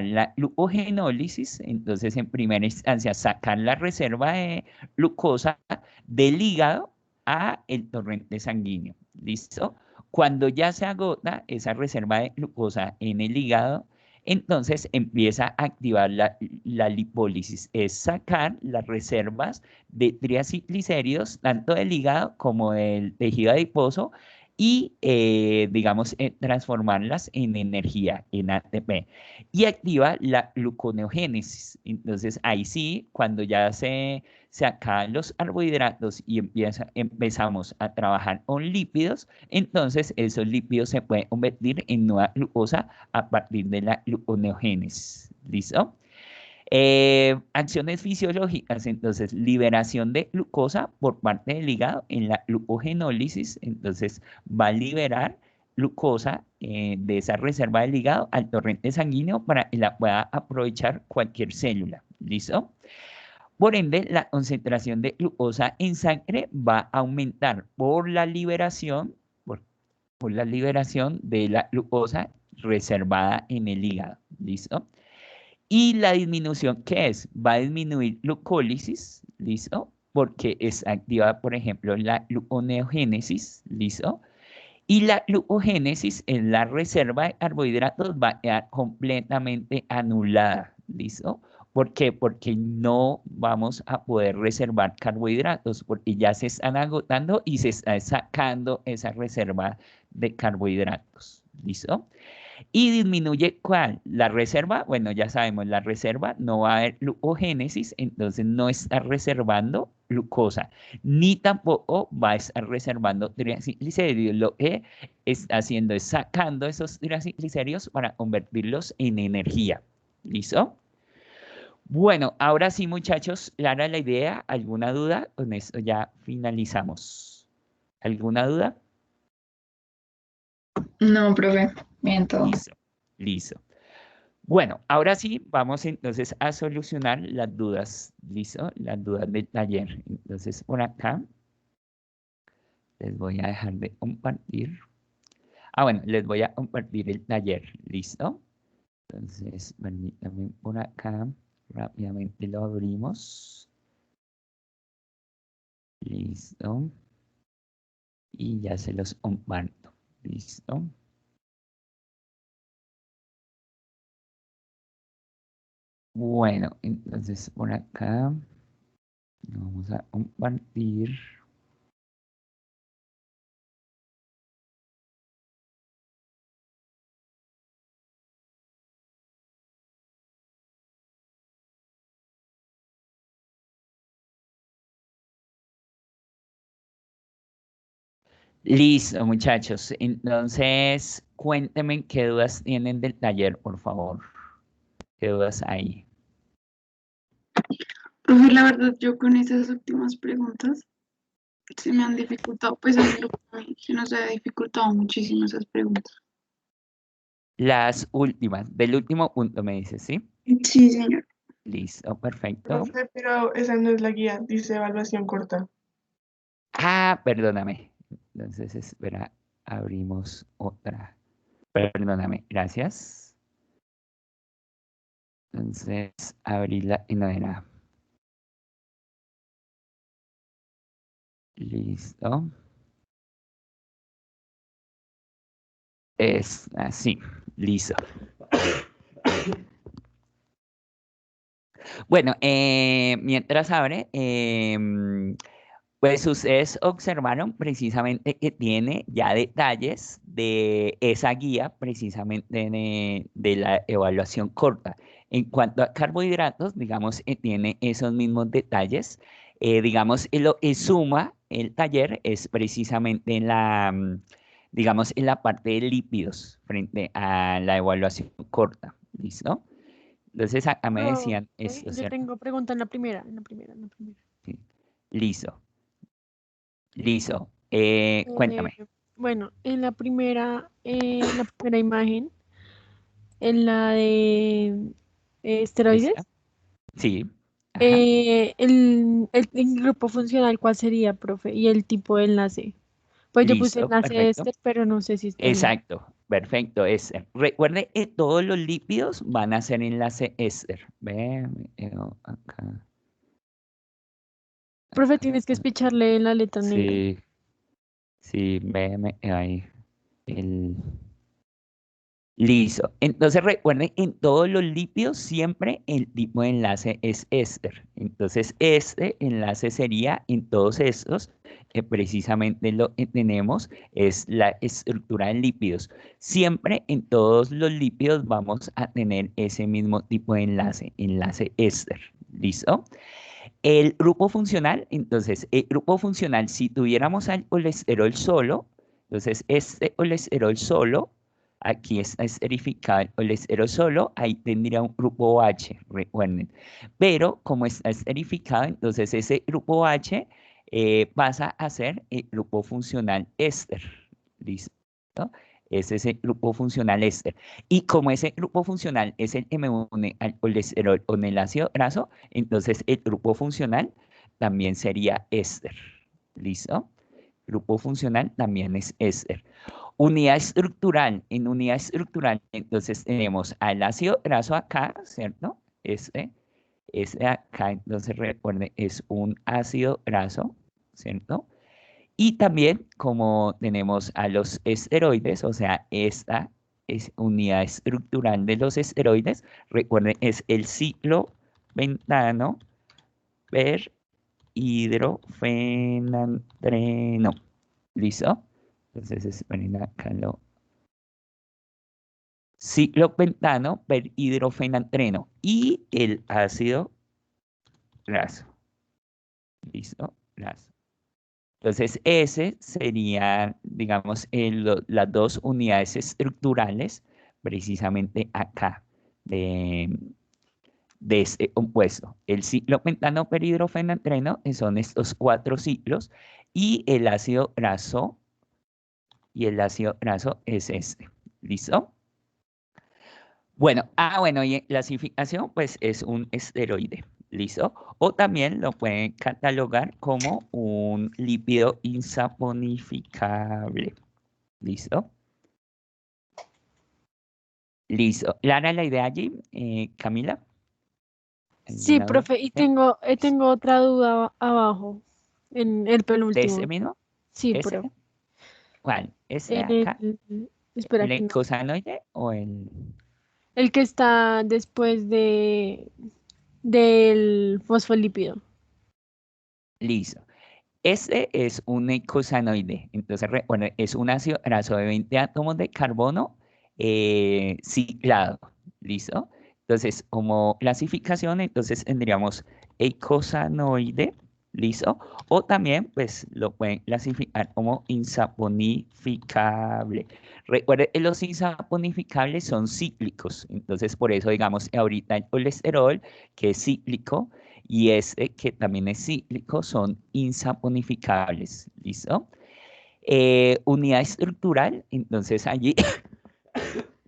la glucogenólisis, entonces en primera instancia sacar la reserva de glucosa del hígado a el torrente sanguíneo, ¿listo? Cuando ya se agota esa reserva de glucosa en el hígado, entonces empieza a activar la lipólisis, es sacar las reservas de triaciclicéridos, tanto del hígado como del tejido adiposo, y, digamos, transformarlas en energía, en ATP. Y activa la gluconeogénesis. Entonces, ahí sí, cuando ya se acaban los carbohidratos y empezamos a trabajar con lípidos, entonces esos lípidos se pueden convertir en nueva glucosa a partir de la gluconeogénesis. ¿Listo? Acciones fisiológicas, entonces, liberación de glucosa por parte del hígado en la glucogenólisis, entonces va a liberar glucosa de esa reserva del hígado al torrente sanguíneo para que la pueda aprovechar cualquier célula. ¿Listo? Por ende, la concentración de glucosa en sangre va a aumentar por la liberación de la glucosa reservada en el hígado. ¿Listo? Y la disminución, ¿qué es? Va a disminuir glucólisis, ¿listo? Porque es activada, por ejemplo, la gluconeogénesis, ¿listo? Y la glucogénesis en la reserva de carbohidratos va a quedar completamente anulada, ¿listo? ¿Por qué? Porque no vamos a poder reservar carbohidratos, porque ya se están agotando y se está sacando esa reserva de carbohidratos, ¿listo? Y disminuye ¿cuál? La reserva, bueno, ya sabemos, la reserva no va a haber glucogénesis, entonces no está reservando glucosa, ni tampoco va a estar reservando triglicéridos. Lo que está haciendo es sacando esos triglicéridos para convertirlos en energía. ¿Listo? Bueno, ahora sí, muchachos, clara la idea. ¿Alguna duda? Con esto ya finalizamos. ¿Alguna duda? No, profe, bien todo. Listo, listo. Bueno, ahora sí, vamos entonces a solucionar las dudas, ¿listo? Las dudas del taller. Entonces, por acá, les voy a dejar de compartir. Ah, bueno, les voy a compartir el taller, ¿listo? Entonces, permítanme por acá, rápidamente lo abrimos. Listo. Y ya se los comparto, ¿listo? Bueno, entonces por acá vamos a compartir. Listo, muchachos. Entonces, cuéntenme qué dudas tienen del taller, por favor. ¿Qué dudas hay? Profe, la verdad, yo con esas últimas preguntas se me han dificultado, pues a mí se nos ha dificultado muchísimo esas preguntas. Las últimas, del último punto me dices, ¿sí? Sí, señor. Listo, perfecto. Profe, pero esa no es la guía, dice evaluación corta. Ah, perdóname. Entonces, espera, abrimos otra. Perdóname, gracias. Entonces, abrí la no era. Listo. Es así, listo. Bueno, mientras abre, pues ustedes observaron precisamente que tiene ya detalles de esa guía precisamente de la evaluación corta. En cuanto a carbohidratos, digamos, tiene esos mismos detalles. Digamos, lo que suma el taller es precisamente en digamos, en la parte de lípidos frente a la evaluación corta. ¿Listo? Entonces acá me decían esto, Yo ¿cierto? tengo pregunta en la primera, en la primera, en la primera. Sí. Listo, listo. Eh, Cuéntame. bueno, en la primera imagen, en la de esteroides, ¿Esta? Sí. Ajá. el grupo funcional, ¿cuál sería, profe? Y el tipo de enlace. Pues yo puse Listo, enlace perfecto. éster, pero no sé si está bien. Exacto, perfecto. Recuerde que todos los lípidos van a ser enlace éster. Ve, acá. Profe, tienes que espicharle en la letra negra. Sí, sí, ve, ahí. El... Listo. Entonces recuerden, en todos los lípidos siempre el tipo de enlace es éster. Entonces este enlace sería en todos estos, precisamente lo que tenemos es la estructura de lípidos. Siempre en todos los lípidos vamos a tener ese mismo tipo de enlace, enlace éster. ¿Listo? El grupo funcional, entonces, el grupo funcional, si tuviéramos al colesterol solo, entonces este colesterol solo, aquí está esterificado el colesterol solo, ahí tendría un grupo H, recuerden. Pero como está esterificado, entonces ese grupo H pasa a ser el grupo funcional éster. ¿Listo? Ese es el grupo funcional éster. Y como ese grupo funcional es el que me une al colesterol con el ácido graso, entonces el grupo funcional también sería éster. ¿Listo? Grupo funcional también es éster. Unidad estructural. En unidad estructural, entonces tenemos al ácido graso acá, ¿cierto? Este acá, entonces recuerden, es un ácido graso, ¿cierto? Y también como tenemos a los esteroides, o sea, esta es unidad estructural de los esteroides, recuerden, es el ciclo pentano per hidrofenantreno. ¿Listo? Entonces, esperen acá lo... Ciclopentano per hidrofenantreno y el ácido graso. ¿Listo? Graso. Entonces, ese sería, digamos, las dos unidades estructurales precisamente acá de este compuesto. El ciclo pentanoperidrofenantreno son estos cuatro ciclos y el ácido graso es este. ¿Listo? Bueno, bueno, y en clasificación, pues es un esteroide, ¿listo? O también lo pueden catalogar como un lípido insaponificable, ¿listo? Listo. ¿Clara la idea allí, Camila? Sí, ¿Alguna duda? profe, y ¿Sí? tengo otra duda abajo, en el ¿De ese penúltimo. mismo? Sí, ¿Ese? profe. ¿Cuál? ¿Ese de En acá? espera ¿El que no. eicosanoide o el...? El que está después del fosfolípido. Listo. Este es un eicosanoide. Entonces, recuerden, es un ácido graso de 20 átomos de carbono ciclado. ¿Listo? Entonces, como clasificación, entonces tendríamos eicosanoide. ¿Listo? O también, pues, lo pueden clasificar como insaponificable. Recuerden, los insaponificables son cíclicos. Entonces, por eso, digamos, ahorita el colesterol, que es cíclico, y este que también es cíclico, son insaponificables. ¿Listo? Unidad estructural, entonces allí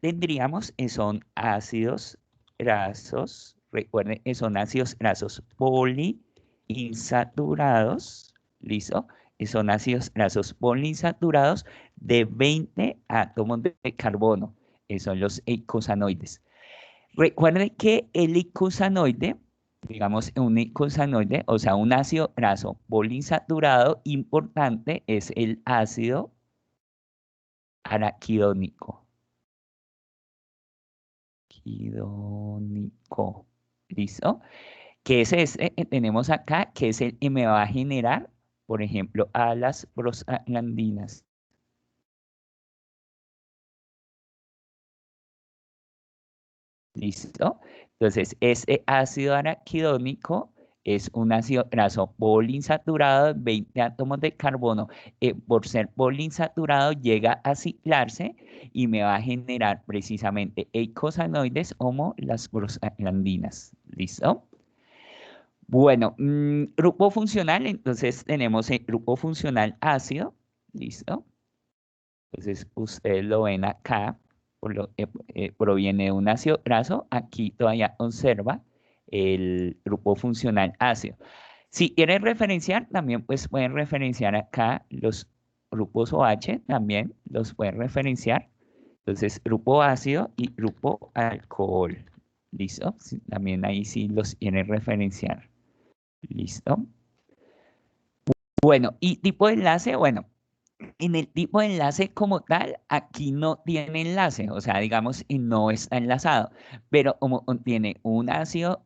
tendríamos, son ácidos grasos, recuerden, son ácidos grasos poliinsaturados, ¿listo? Son ácidos grasos poliinsaturados de 20 átomos de carbono, son los eicosanoides. Recuerden que el eicosanoide, digamos, un eicosanoide, o sea, un ácido graso poliinsaturado importante es el ácido araquidónico. ¿Listo? Que es este que tenemos acá, que es el que me va a generar, por ejemplo, a las prostaglandinas. ¿Listo? Entonces, este ácido araquidónico es un ácido graso poliinsaturado de 20 átomos de carbono. Por ser poliinsaturado, llega a ciclarse y me va a generar precisamente eicosanoides como las prostaglandinas. ¿Listo? Bueno, grupo funcional, entonces tenemos el grupo funcional ácido. ¿Listo? Entonces, ustedes lo ven acá, proviene de un ácido graso. Aquí todavía conserva el grupo funcional ácido. Si quieren referenciar, también pues pueden referenciar acá los grupos OH, también los pueden referenciar. Entonces, grupo ácido y grupo alcohol. ¿Listo? Sí, también ahí sí los quieren referenciar. ¿Listo? Bueno, y tipo de enlace, bueno. En el tipo de enlace como tal, aquí no tiene enlace, o sea, digamos, y no está enlazado, pero como contiene un ácido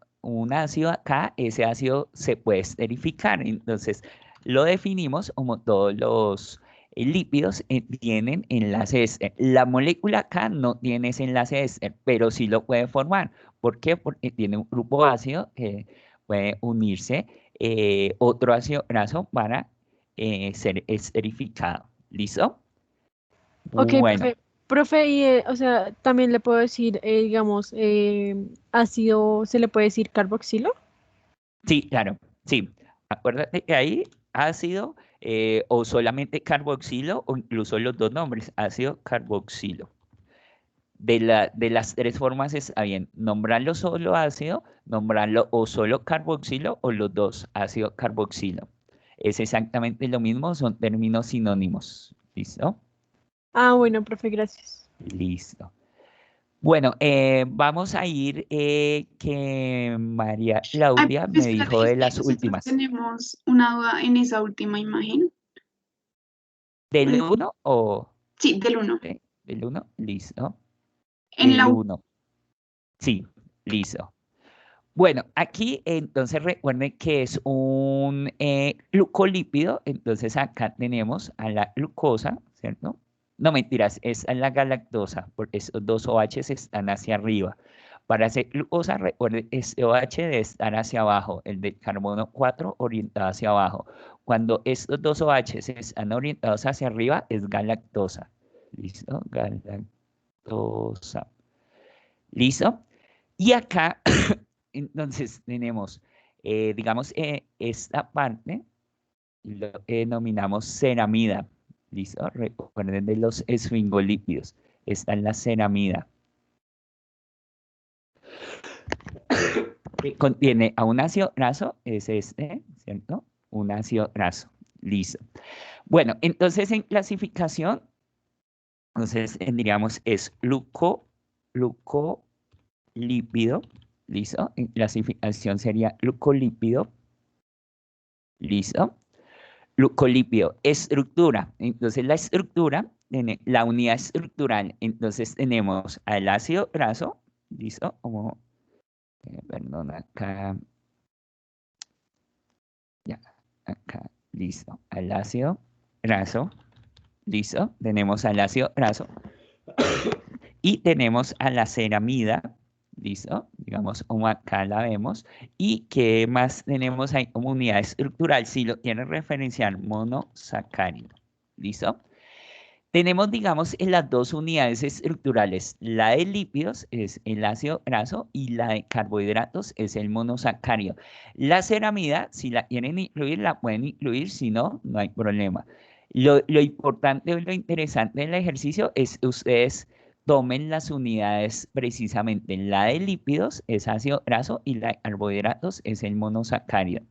acá, ese ácido se puede esterificar, entonces lo definimos como todos los lípidos tienen enlace éster. La molécula acá no tiene ese enlace éster, pero sí lo puede formar. ¿Por qué? Porque tiene un grupo ácido que puede unirse otro ácido graso para ser esterificado. ¿Listo? Ok, Bueno, profe, y, o sea, también le puedo decir, digamos, ácido, ¿se le puede decir carboxilo? sí, claro, sí. Acuérdate que ahí ácido o solamente carboxilo o incluso los dos nombres, ácido carboxilo. De las tres formas está bien, nombrarlo solo ácido, nombrarlo o solo carboxilo o los dos, ácido carboxilo. Es exactamente lo mismo, son términos sinónimos. ¿Listo? Ah, bueno, profe, gracias. Listo. Bueno, vamos a ir que María Ay, Claudia me espérate, dijo es de que las nosotros últimas. tenemos una duda en esa última imagen. ¿Del Mm, 1 o Sí, del uno. del 1? Listo. En Del la 1. Sí, listo. Bueno, aquí entonces recuerden que es un glucolípido, entonces acá tenemos a la glucosa, ¿cierto? No mentiras, es a la galactosa, porque esos dos OH están hacia arriba. Para hacer glucosa, recuerden, este OH debe estar hacia abajo, el de carbono 4 orientado hacia abajo. Cuando estos dos OH están orientados hacia arriba, es galactosa. ¿Listo? Galactosa. ¿Listo? Y acá entonces tenemos, digamos, esta parte lo denominamos ceramida. ¿Listo? Recuerden de los esfingolípidos. Está en la ceramida. Que contiene a un ácido graso, es este, ¿cierto? Un ácido graso. Listo. Bueno, entonces en clasificación, entonces tendríamos es glucolípido. ¿Listo? En clasificación sería glucolípido. ¿Listo? Glucolípido, estructura. Entonces la estructura, la unidad estructural, entonces tenemos al ácido graso, ¿listo? Como, perdón, acá, ya, acá, listo. Al ácido graso, listo. Tenemos al ácido graso y tenemos a la ceramida, listo. Digamos, como acá la vemos. ¿Y qué más tenemos ahí como unidad estructural? Si lo quieren referenciar, monosacárido, ¿listo? Tenemos, digamos, en las dos unidades estructurales, la de lípidos es el ácido graso y la de carbohidratos es el monosacárido. La ceramida, si la quieren incluir, la pueden incluir, si no, no hay problema. Lo importante o lo interesante del ejercicio es que ustedes tomen las unidades precisamente. La de lípidos es ácido graso y la de carbohidratos es el monosacárido.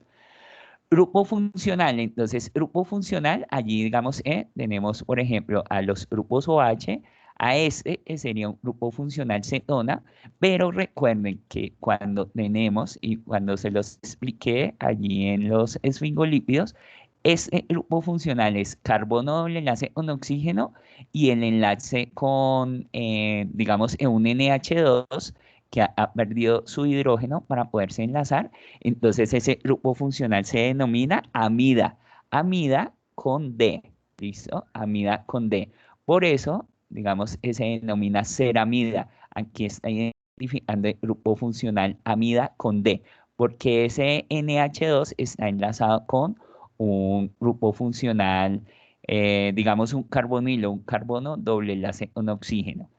Grupo funcional, entonces, grupo funcional, allí digamos, tenemos, por ejemplo, a los grupos OH, a este que sería un grupo funcional cetona, pero recuerden que cuando tenemos, y cuando se los expliqué allí en los esfingolípidos, este grupo funcional es carbono doble enlace con oxígeno y el enlace con, digamos, un NH2 que ha perdido su hidrógeno para poderse enlazar. Entonces ese grupo funcional se denomina amida, amida con D, ¿listo? Amida con D. Por eso, digamos, se denomina ceramida. Aquí está identificando el grupo funcional amida con D, porque ese NH2 está enlazado con un grupo funcional, digamos, un carbonilo, un carbono doble enlace con oxígeno.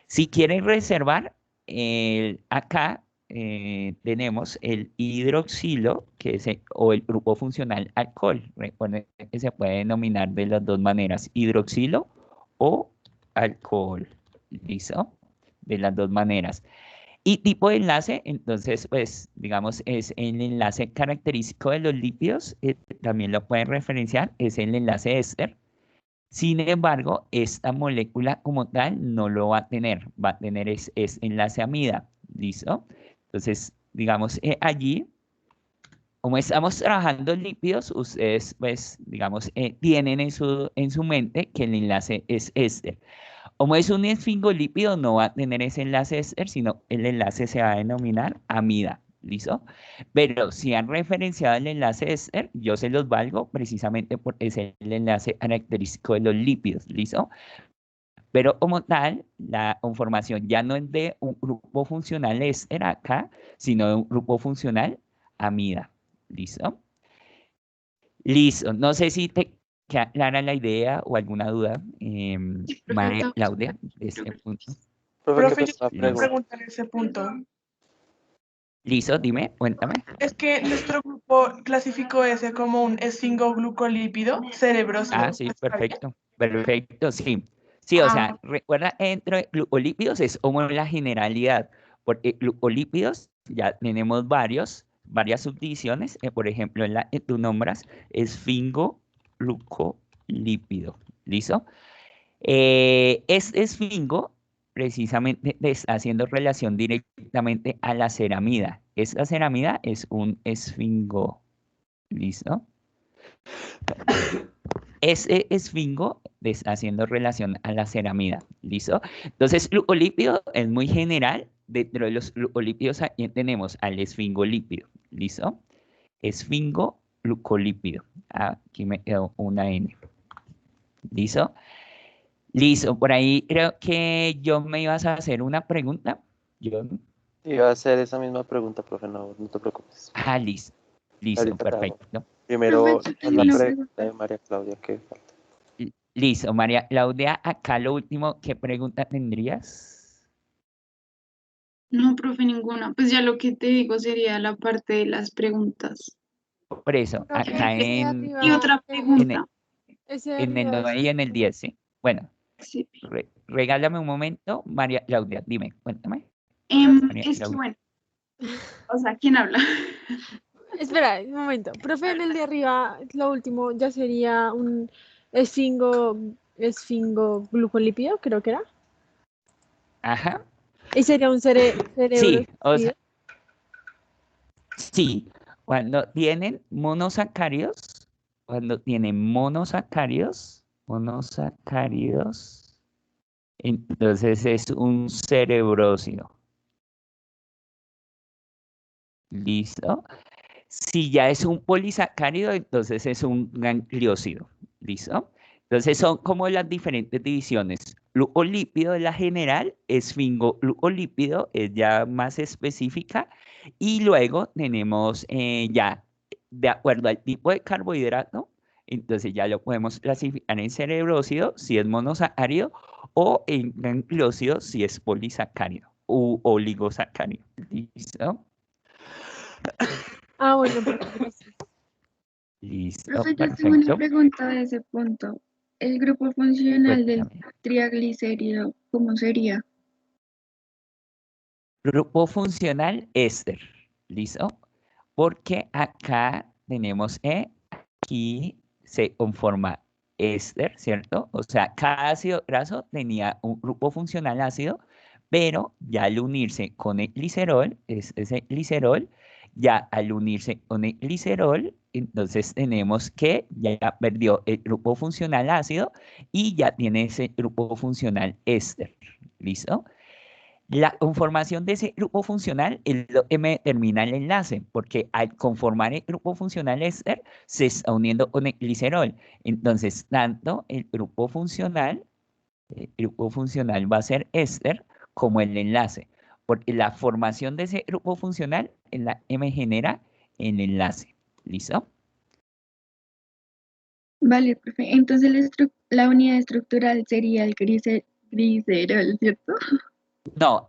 Si quieren reservar, acá tenemos el hidroxilo, que es o el grupo funcional alcohol. Recuerden que se puede denominar de las dos maneras, hidroxilo o alcohol. ¿Listo? De las dos maneras. Y tipo de enlace, entonces, pues, digamos, es el enlace característico de los lípidos, también lo pueden referenciar, es el enlace éster. Sin embargo, esta molécula como tal no lo va a tener es enlace amida, ¿listo? Entonces, digamos, allí, como estamos trabajando en lípidos, ustedes, pues, digamos, tienen en su mente que el enlace es éster. Como es un esfingolípido, no va a tener ese enlace éster, sino el enlace se va a denominar amida. ¿Listo? Pero si han referenciado el enlace éster, yo se los valgo precisamente porque es el enlace característico de los lípidos. ¿Listo? Pero como tal, la conformación ya no es de un grupo funcional éster acá, sino de un grupo funcional amida. ¿Listo? Listo. No sé si te queda clara la idea o alguna duda, Sí, María perfecto. Claudia, de este punto. Profe, ¿qué yo pasó la quiero pregunta? preguntar ese punto. Listo, dime, cuéntame. Es que nuestro grupo clasificó ese como un esfingoglucolípido cerebroso. Ah, sí, ¿Está bien? perfecto, perfecto, sí. Sí, o sea, Ah, recuerda, dentro de glucolípidos es como la generalidad, porque glucolípidos ya tenemos varias subdivisiones, por ejemplo, en la que tú nombras, esfingoglucolípido, ¿listo? Es esfingo, precisamente está haciendo relación directamente a la ceramida. Esta ceramida es un esfingo, ¿listo? Ese esfingo está haciendo relación a la ceramida, ¿listo? Entonces, glucolípido es muy general. Dentro de los glucolípidos aquí tenemos al esfingolípido, ¿listo? Esfingoglucolípido. Aquí me quedó una N. ¿Listo? Listo, por ahí creo que yo me ibas a hacer una pregunta. Yo, Iba a hacer esa misma pregunta, profe, no te preocupes. listo. Listo, Ahorita te hago. perfecto. Primero, Profe, yo haz tengo la una Listo. pregunta pregunta. de María Claudia, ¿qué falta? Listo, María Claudia, acá lo último, ¿qué pregunta tendrías? No, profe, ninguna. Pues ya lo que te digo sería la parte de las preguntas. Por eso, Profe, acá ese de Y arriba, otra en el, pregunta. ese de en el arriba 9 y en el 10, ¿sí? Bueno, Sí. regálame un momento, María Claudia, dime, cuéntame. María Es que Claudia. bueno, o sea, ¿quién habla? Espera, un momento. Profe, en el de arriba, lo último ya sería un esfingo, esfingoglucolípido, creo que era. Ajá, Y sería un cerebro. sí, o sea, sí, cuando tienen monosacáridos, entonces es un cerebrócido. ¿Listo? Si ya es un polisacárido, entonces es un gangliósido. ¿Listo? Entonces son como las diferentes divisiones. Glucolípido es la general, esfingoglucolípido es ya más específica. Y luego tenemos ya, de acuerdo al tipo de carbohidrato, entonces ya lo podemos clasificar en cerebrósido si es monosacárido o en gangliósido si es polisacárido u oligosacárido. ¿Listo? Ah, bueno, perfecto. Listo, Profe, yo tengo una perfecto. pregunta de ese punto. El grupo funcional del Cuéntame. triglicérido, ¿cómo sería? Grupo funcional éster. ¿Listo? Porque acá tenemos aquí se conforma éster, ¿cierto? O sea, cada ácido graso tenía un grupo funcional ácido, pero ya al unirse con el glicerol, es ese glicerol, ya al unirse con el glicerol, entonces tenemos que ya perdió el grupo funcional ácido y ya tiene ese grupo funcional éster. ¿Listo? La conformación de ese grupo funcional es lo que me determina el enlace, porque al conformar el grupo funcional éster, se está uniendo con el glicerol. Entonces, tanto el grupo funcional va a ser éster como el enlace, porque la formación de ese grupo funcional es la que me genera el enlace. ¿Listo? Vale, profe. Entonces la unidad estructural sería el glicerol, ¿cierto? No,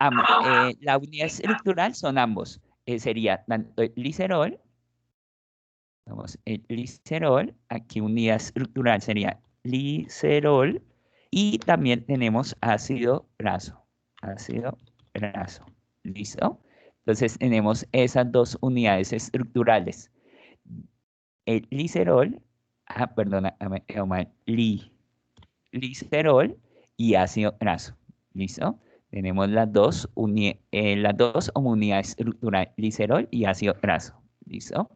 la unidad estructural son ambos. Sería tanto el glicerol. Vamos, el glicerol, aquí unidad estructural sería glicerol y también tenemos ácido graso, ¿listo? Entonces tenemos esas dos unidades estructurales, el glicerol, perdona, me quedó mal, glicerol y ácido graso, ¿listo? Tenemos las dos unidades estructurales, glicerol y ácido graso, ¿listo?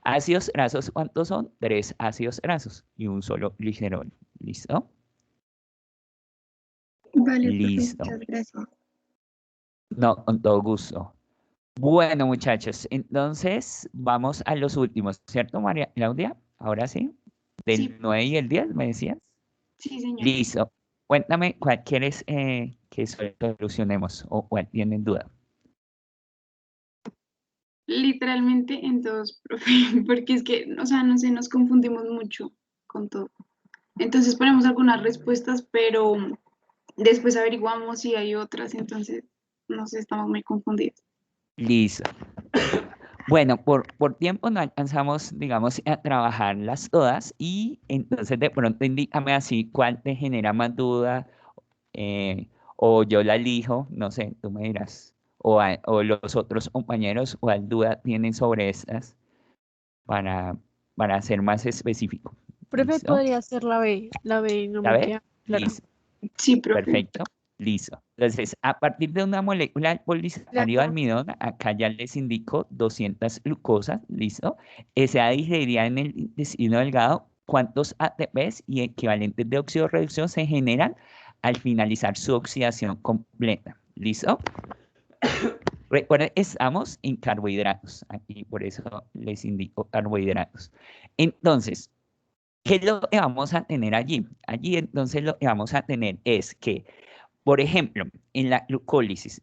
Ácidos grasos, ¿cuántos son? 3 ácidos grasos y un solo glicerol. ¿Listo? Vale, profe, Listo. muchas gracias. No, con todo gusto. Bueno, muchachos, entonces vamos a los últimos, ¿cierto, María Claudia? Ahora sí, Sí, del 9 y el 10, ¿me decías? sí, señor. Listo. Cuéntame cuál quieres que solucionemos o cuál tienen duda. Literalmente en todos, profe, porque es que, o sea, no sé, nos confundimos mucho con todo. Entonces ponemos algunas respuestas, pero después averiguamos si hay otras, entonces, no sé, estamos muy confundidos. Listo. Bueno, por tiempo no alcanzamos, digamos, a trabajarlas todas y entonces de pronto indícame así cuál te genera más duda o yo la elijo, no sé, tú me dirás, o los otros compañeros cuál duda tienen sobre estas para, para ser más específico. Profe, ¿Listo? podría ser la B. La B no ¿Ya me ves? queda claro. Listo. Sí, profe. Perfecto, listo. Entonces, a partir de una molécula del polisacárido almidón, acá ya les indico 200 glucosas, listo. Esa digerirá en el intestino delgado cuántos ATPs y equivalentes de óxido de reducción se generan al finalizar su oxidación completa, ¿listo? Recuerden, estamos en carbohidratos, aquí por eso les indico carbohidratos. Entonces, ¿qué es lo que vamos a tener allí? Allí entonces lo que vamos a tener es que por ejemplo, en la glucólisis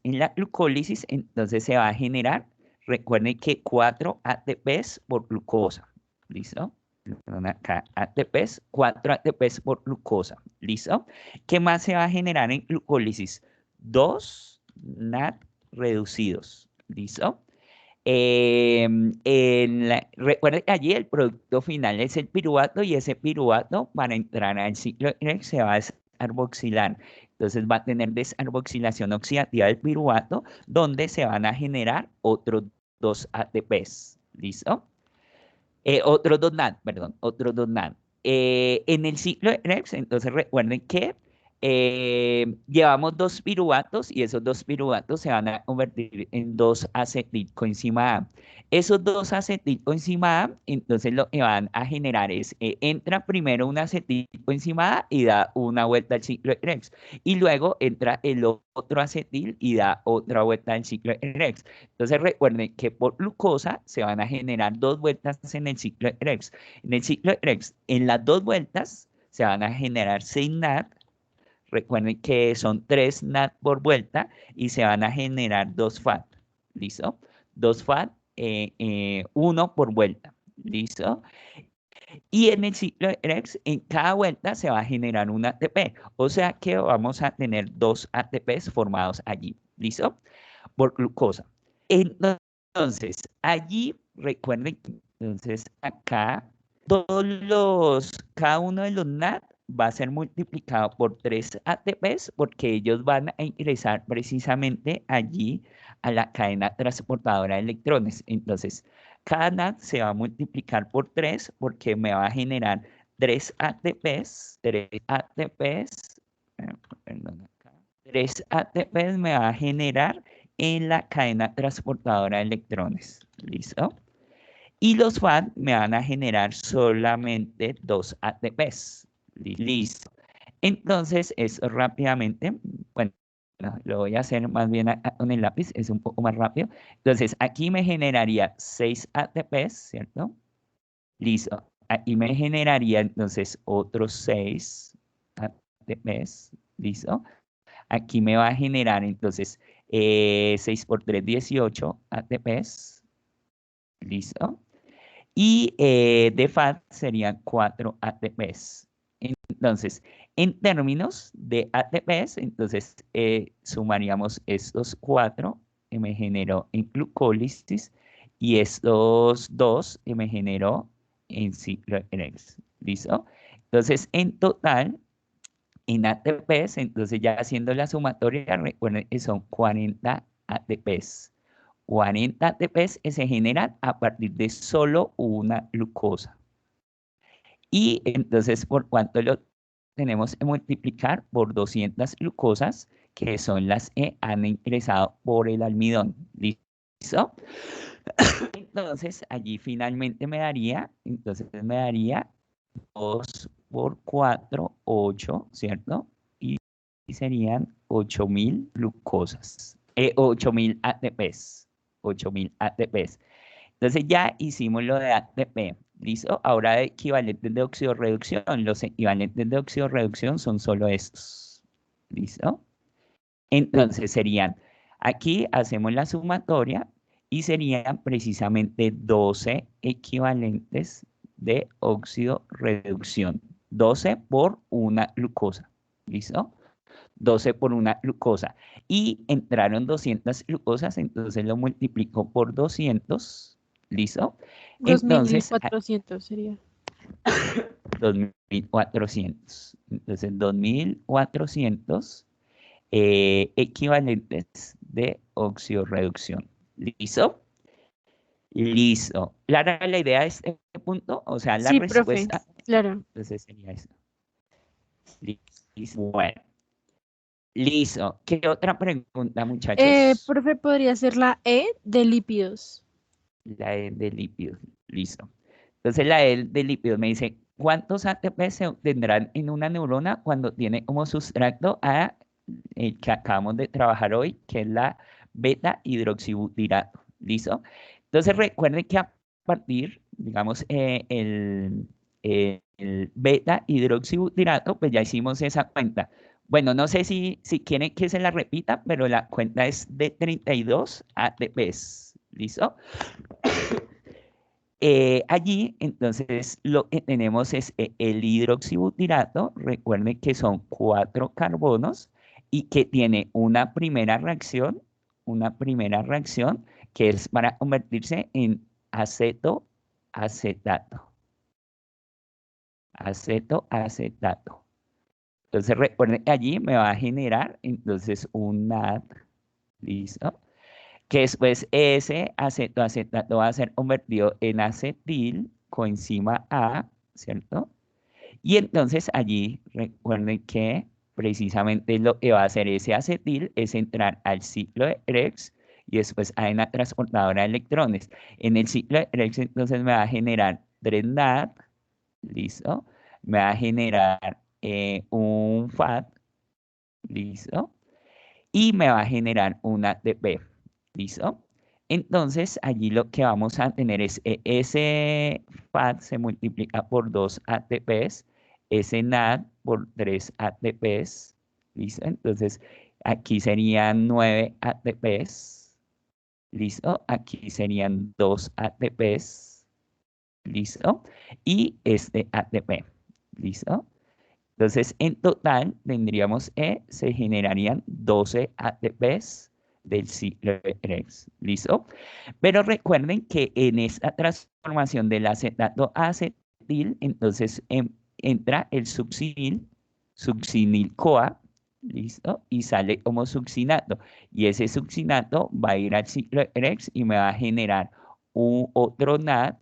entonces se va a generar, recuerden que 4 ATPs por glucosa, ¿listo? Perdón, acá, ATPs, 4 ATPs por glucosa, ¿listo? ¿Qué más se va a generar en glucólisis? 2 NAD reducidos, ¿listo? Recuerden que allí el producto final es el piruvato y ese piruvato para entrar al ciclo se va a descarboxilar. Entonces va a tener descarboxilación oxidativa del piruvato donde se van a generar otros 2 ATPs. ¿Listo? Otros 2 NAD, perdón, otros 2 NAD. En el ciclo de Krebs, entonces recuerden que llevamos 2 piruvatos y esos 2 piruvatos se van a convertir en 2 acetil coenzima A. Esos 2 acetil coenzima A, entonces lo que van a generar es, entra primero un acetil coenzima A y da una vuelta al ciclo de Krebs. Y luego entra el otro acetil y da otra vuelta al ciclo de Krebs. Entonces recuerden que por glucosa se van a generar 2 vueltas en el ciclo de Krebs. En el ciclo de Krebs, en las 2 vueltas se van a generar 6 NAD. Recuerden que son 3 NAD por vuelta y se van a generar 2 FAD. ¿Listo? 2 FAD, 1 por vuelta. ¿Listo? Y en el ciclo de Krebs, en cada vuelta se va a generar un ATP. O sea que vamos a tener 2 ATPs formados allí. ¿Listo? Por glucosa. Entonces, allí, recuerden que entonces acá, cada uno de los NAD va a ser multiplicado por 3 ATPs porque ellos van a ingresar precisamente allí a la cadena transportadora de electrones. Entonces, cada NAD se va a multiplicar por 3 porque me va a generar 3 ATPs, 3 ATPs me va a generar en la cadena transportadora de electrones. ¿Listo? Y los FAD me van a generar solamente 2 ATPs. Listo. Entonces, eso rápidamente, bueno, lo voy a hacer más bien con el lápiz, es un poco más rápido. Entonces, aquí me generaría 6 ATPs, ¿cierto? Listo. Aquí me generaría entonces otros 6 ATPs, ¿listo? Aquí me va a generar entonces 6 por 3, 18 ATPs, ¿listo? Y de FAD serían 4 ATPs. Entonces, en términos de ATPs, entonces sumaríamos estos 4 que me generó en glucólisis y estos 2 que me generó en ciclo de Krebs. ¿Listo? Entonces, en total, en ATPs, entonces ya haciendo la sumatoria, recuerden que son 40 ATPs. 40 ATPs que se generan a partir de solo una glucosa. Y entonces, ¿por cuánto lo tenemos que multiplicar? Por 200 glucosas, que son las que han ingresado por el almidón. ¿Listo? Entonces, allí finalmente me daría, 2 por 4, 8, ¿cierto? Y serían 8000 glucosas, 8000 ATPs, 8000 ATPs. Entonces ya hicimos lo de ATP, ¿listo? Ahora equivalentes de oxidorreducción, los equivalentes de oxidorreducción son solo estos, ¿listo? Entonces serían, aquí hacemos la sumatoria y serían precisamente 12 equivalentes de oxidorreducción. 12 por una glucosa, ¿listo? 12 por una glucosa. Y entraron 200 glucosas, entonces lo multiplico por 200, ¿listo? Entonces, 2400 sería. 2400. Entonces, 2400 equivalentes de oxidorreducción. ¿Listo? Listo. ¿Clara la idea de este punto? O sea, la Sí, respuesta. profe, claro. Entonces sería eso. Listo. Bueno. Listo. ¿Qué otra pregunta, muchachos? Profe, podría ser la E de lípidos. La E de lípidos. Listo. Entonces la E de lípidos me dice, ¿cuántos ATP se obtendrán en una neurona cuando tiene como sustrato a el que acabamos de trabajar hoy, que es la beta hidroxibutirato? ¿Listo? Entonces recuerden que a partir, digamos, el beta hidroxibutirato, pues ya hicimos esa cuenta. Bueno, no sé si quieren que se la repita, pero la cuenta es de 32 ATPs. ¿Listo? Allí, entonces, lo que tenemos es el hidroxibutirato. Recuerden que son 4 carbonos y que tiene una primera reacción que es para convertirse en acetato. Acetato. Entonces recuerden que allí me va a generar entonces un NAD, ¿listo? Que después ese acetato va a ser convertido en acetil coenzima A, ¿cierto? Y entonces allí recuerden que precisamente lo que va a hacer ese acetil es entrar al ciclo de Krebs y después hay una transportadora de electrones. En el ciclo de Krebs entonces me va a generar 3 NAD, ¿listo? Me va a generar un FAT, ¿listo? Y me va a generar un ATP, ¿listo? Entonces, allí lo que vamos a tener es ese FAT se multiplica por 2 ATPs, ese NAD por 3 ATPs, ¿listo? Entonces, aquí serían 9 ATPs, ¿listo? Aquí serían 2 ATPs, ¿listo? Y este ATP, ¿listo? Entonces, en total tendríamos se generarían 12 ATPs del ciclo de Krebs. ¿Listo? Pero recuerden que en esta transformación del acetato a acetil, entonces entra el succinil-CoA, ¿listo? Y sale como succinato. Y ese succinato va a ir al ciclo de Krebs y me va a generar otro NAD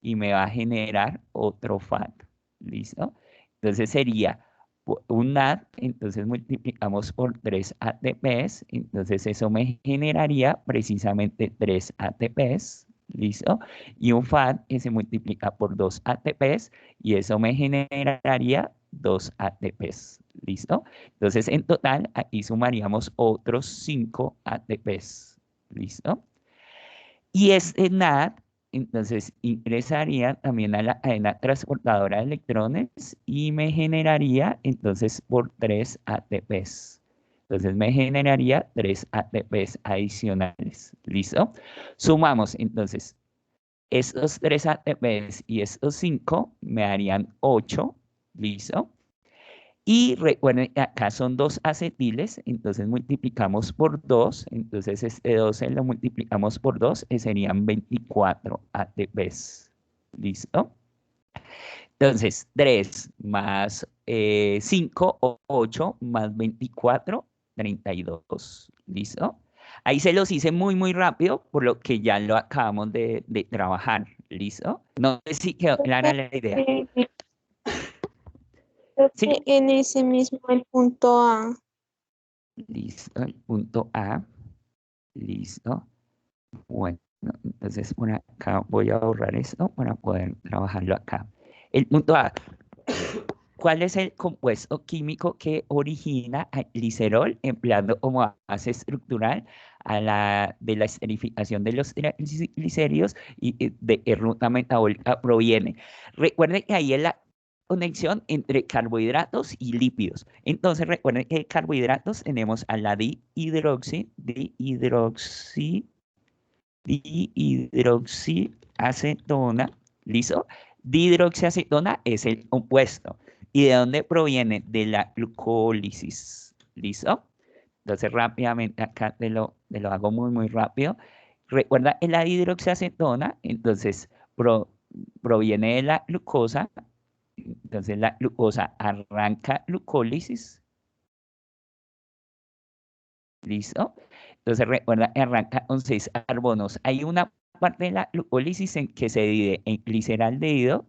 y me va a generar otro FAT. ¿Listo? Entonces sería un NAD, entonces multiplicamos por 3 ATPs, entonces eso me generaría precisamente 3 ATPs, ¿listo? Y un FAT que se multiplica por 2 ATPs y eso me generaría 2 ATPs, ¿listo? Entonces en total aquí sumaríamos otros 5 ATPs, ¿listo? Y este NAD entonces ingresaría también a la cadena transportadora de electrones y me generaría entonces por 3 ATPs. Entonces me generaría 3 ATPs adicionales. ¿Listo? Sumamos entonces estos 3 ATPs y estos 5 me darían 8. ¿Listo? Y recuerden que acá son 2 acetiles, entonces multiplicamos por 2, entonces este 12 lo multiplicamos por 2, que serían 24 ATPs. ¿Listo? Entonces, 3 más 5, 8, más 24, 32. ¿Listo? Ahí se los hice muy, muy rápido, por lo que ya lo acabamos de trabajar. ¿Listo? No sé si quedó clara la idea. Creo ¿Sí? que en ese mismo el punto A. Listo, el punto A. Listo. Bueno, entonces por acá voy a borrar esto para poder trabajarlo acá. El punto A. ¿Cuál es el compuesto químico que origina el glicerol empleando como base estructural de la esterificación de los triglicéridos y de qué ruta metabólica proviene? Recuerden que ahí es la conexión entre carbohidratos y lípidos. Entonces recuerden que de carbohidratos tenemos a la dihidroxiacetona, ¿listo? Dihidroxiacetona es el compuesto. ¿Y de dónde proviene? De la glucólisis, ¿listo? Entonces rápidamente acá te lo hago muy, muy rápido. Recuerda, en la dihidroxiacetona, entonces proviene de la glucosa. Entonces la glucosa arranca glucólisis, ¿listo? Entonces recuerda, arranca con 6 carbonos. Hay una parte de la glucólisis en que se divide en gliceraldehído,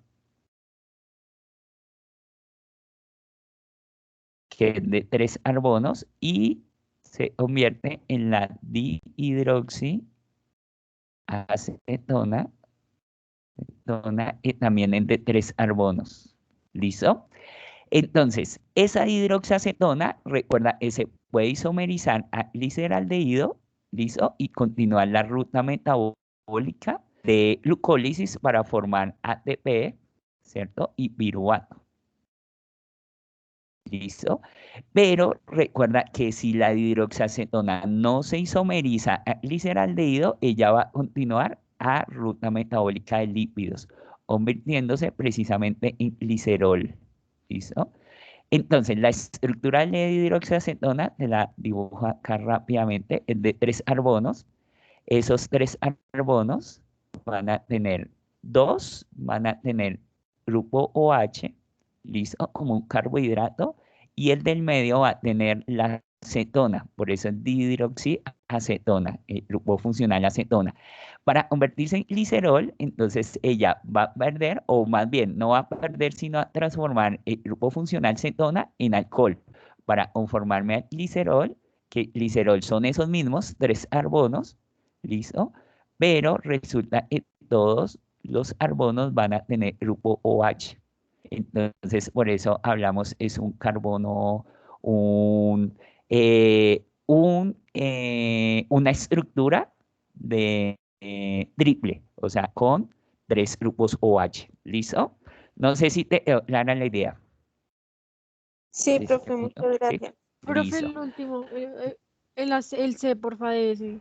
que es de 3 carbonos, y se convierte en la dihidroxiacetona, y también es de 3 carbonos. ¿Listo? Entonces, esa hidroxiacetona, recuerda, se puede isomerizar a gliceraldehído, ¿listo? Y continuar la ruta metabólica de glucólisis para formar ATP, ¿cierto? Y piruvato. ¿Listo? Pero recuerda que si la hidroxiacetona no se isomeriza a gliceraldehído, ella va a continuar a ruta metabólica de lípidos, convirtiéndose precisamente en glicerol. ¿Listo? Entonces, la estructura de hidroxiacetona, te la dibujo acá rápidamente, es de 3 carbonos. Esos 3 carbonos van a tener van a tener grupo OH, listo, como un carbohidrato, y el del medio va a tener la acetona, por eso es dihidroxiacetona, el grupo funcional acetona. Para convertirse en glicerol, entonces ella va a perder, o más bien no va a perder, sino a transformar el grupo funcional cetona en alcohol. para conformarme al glicerol, que glicerol son esos mismos 3 carbonos, ¿listo? Pero resulta que todos los carbonos van a tener grupo OH. Entonces, por eso hablamos, es un carbono, una estructura de triple, o sea, con 3 grupos OH. ¿Listo? No sé si te clara la idea. Sí, ¿Listo? profe, muchas Sí. gracias. Profe, el Listo. último, el C, porfa, de ese.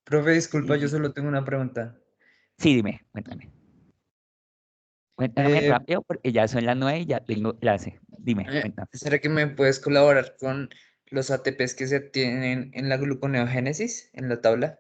Profe, disculpa, yo Sí. solo tengo una pregunta. Sí, dime, cuéntame. Cuéntame Eh, rápido porque ya son las 9 y ya tengo clase. Dime, cuéntame. ¿Será que me puedes colaborar con los ATPs que se obtienen en la gluconeogénesis, en la tabla?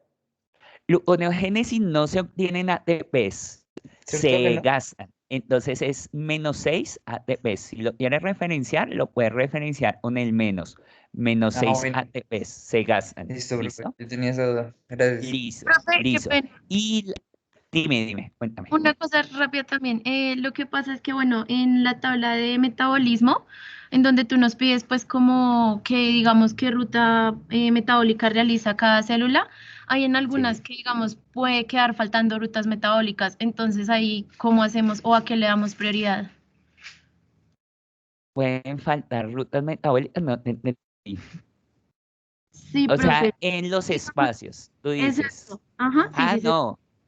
Gluconeogénesis no se obtienen ATPs, ¿Cierto que se no? gastan. Entonces es menos 6 ATPs. Si lo quieres referenciar, lo puedes referenciar con el menos. Menos 6 Bueno, ATPs se gastan. listo, profe. ¿Listo? Yo tenía esa duda. Gracias. Listo, Profe, qué listo. pena. Y dime, cuéntame. Una cosa rápida también. Lo que pasa es que, bueno, en la tabla de metabolismo, en donde tú nos pides, pues, como que digamos qué ruta metabólica realiza cada célula, hay en algunas Sí. que, digamos, puede quedar faltando rutas metabólicas. Entonces, ahí, ¿cómo hacemos o a qué le damos prioridad? Pueden faltar rutas metabólicas, no te entendí. Sí, O sea, profe. en los espacios, tú dices. Exacto. Ajá, sí, sí, sí.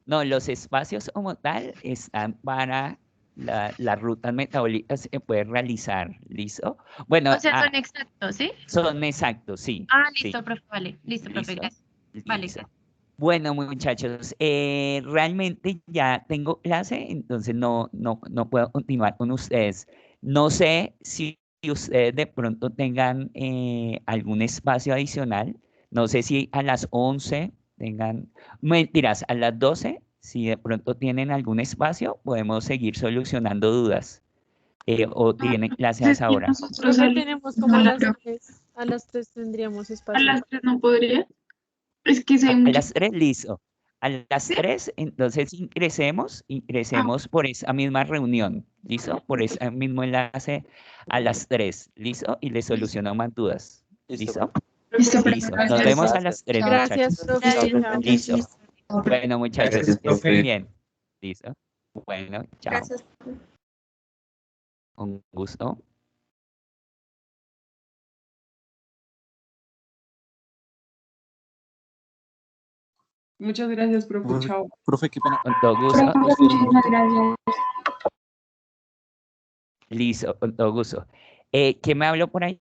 No, los espacios como tal están para las rutas metabólicas que puedes realizar, ¿listo? Bueno, O sea, son exactos, ¿sí? son exactos, sí. Ah, sí, listo, profe, vale. Listo, profe, listo, gracias. Vale, listo. gracias. Bueno, muchachos, realmente ya tengo clase, entonces no puedo continuar con ustedes. No sé si ustedes de pronto tengan algún espacio adicional. No sé si a las 11 tengan, mentiras, a las 12, si de pronto tienen algún espacio, podemos seguir solucionando dudas. O tienen clase a Es esa que hora. nosotros Profe, tenemos como a las a 3. A las 3 tendríamos a espacio. las 3 no podría. Es que si hay A mucho. las 3, listo. A las ¿Sí? 3, entonces ingresemos por esa misma reunión, ¿listo? Por ese mismo enlace a las 3, ¿listo? Y le solucionamos más dudas, Listo, ¿listo? profe. Listo, profe, Listo. Nos gracias. vemos a Gracias. las 3, Gracias, muchachos. profe. Chao. Chao. Listo. Bueno, muchachos, Gracias, que estén profe. bien. Listo. Bueno, chao. Gracias. Un gusto. Muchas gracias, profe. Chao. Profe, qué pena. Con todo gusto. Profe, muchísimas gracias. Listo, con todo gusto. ¿Quién me habló por ahí?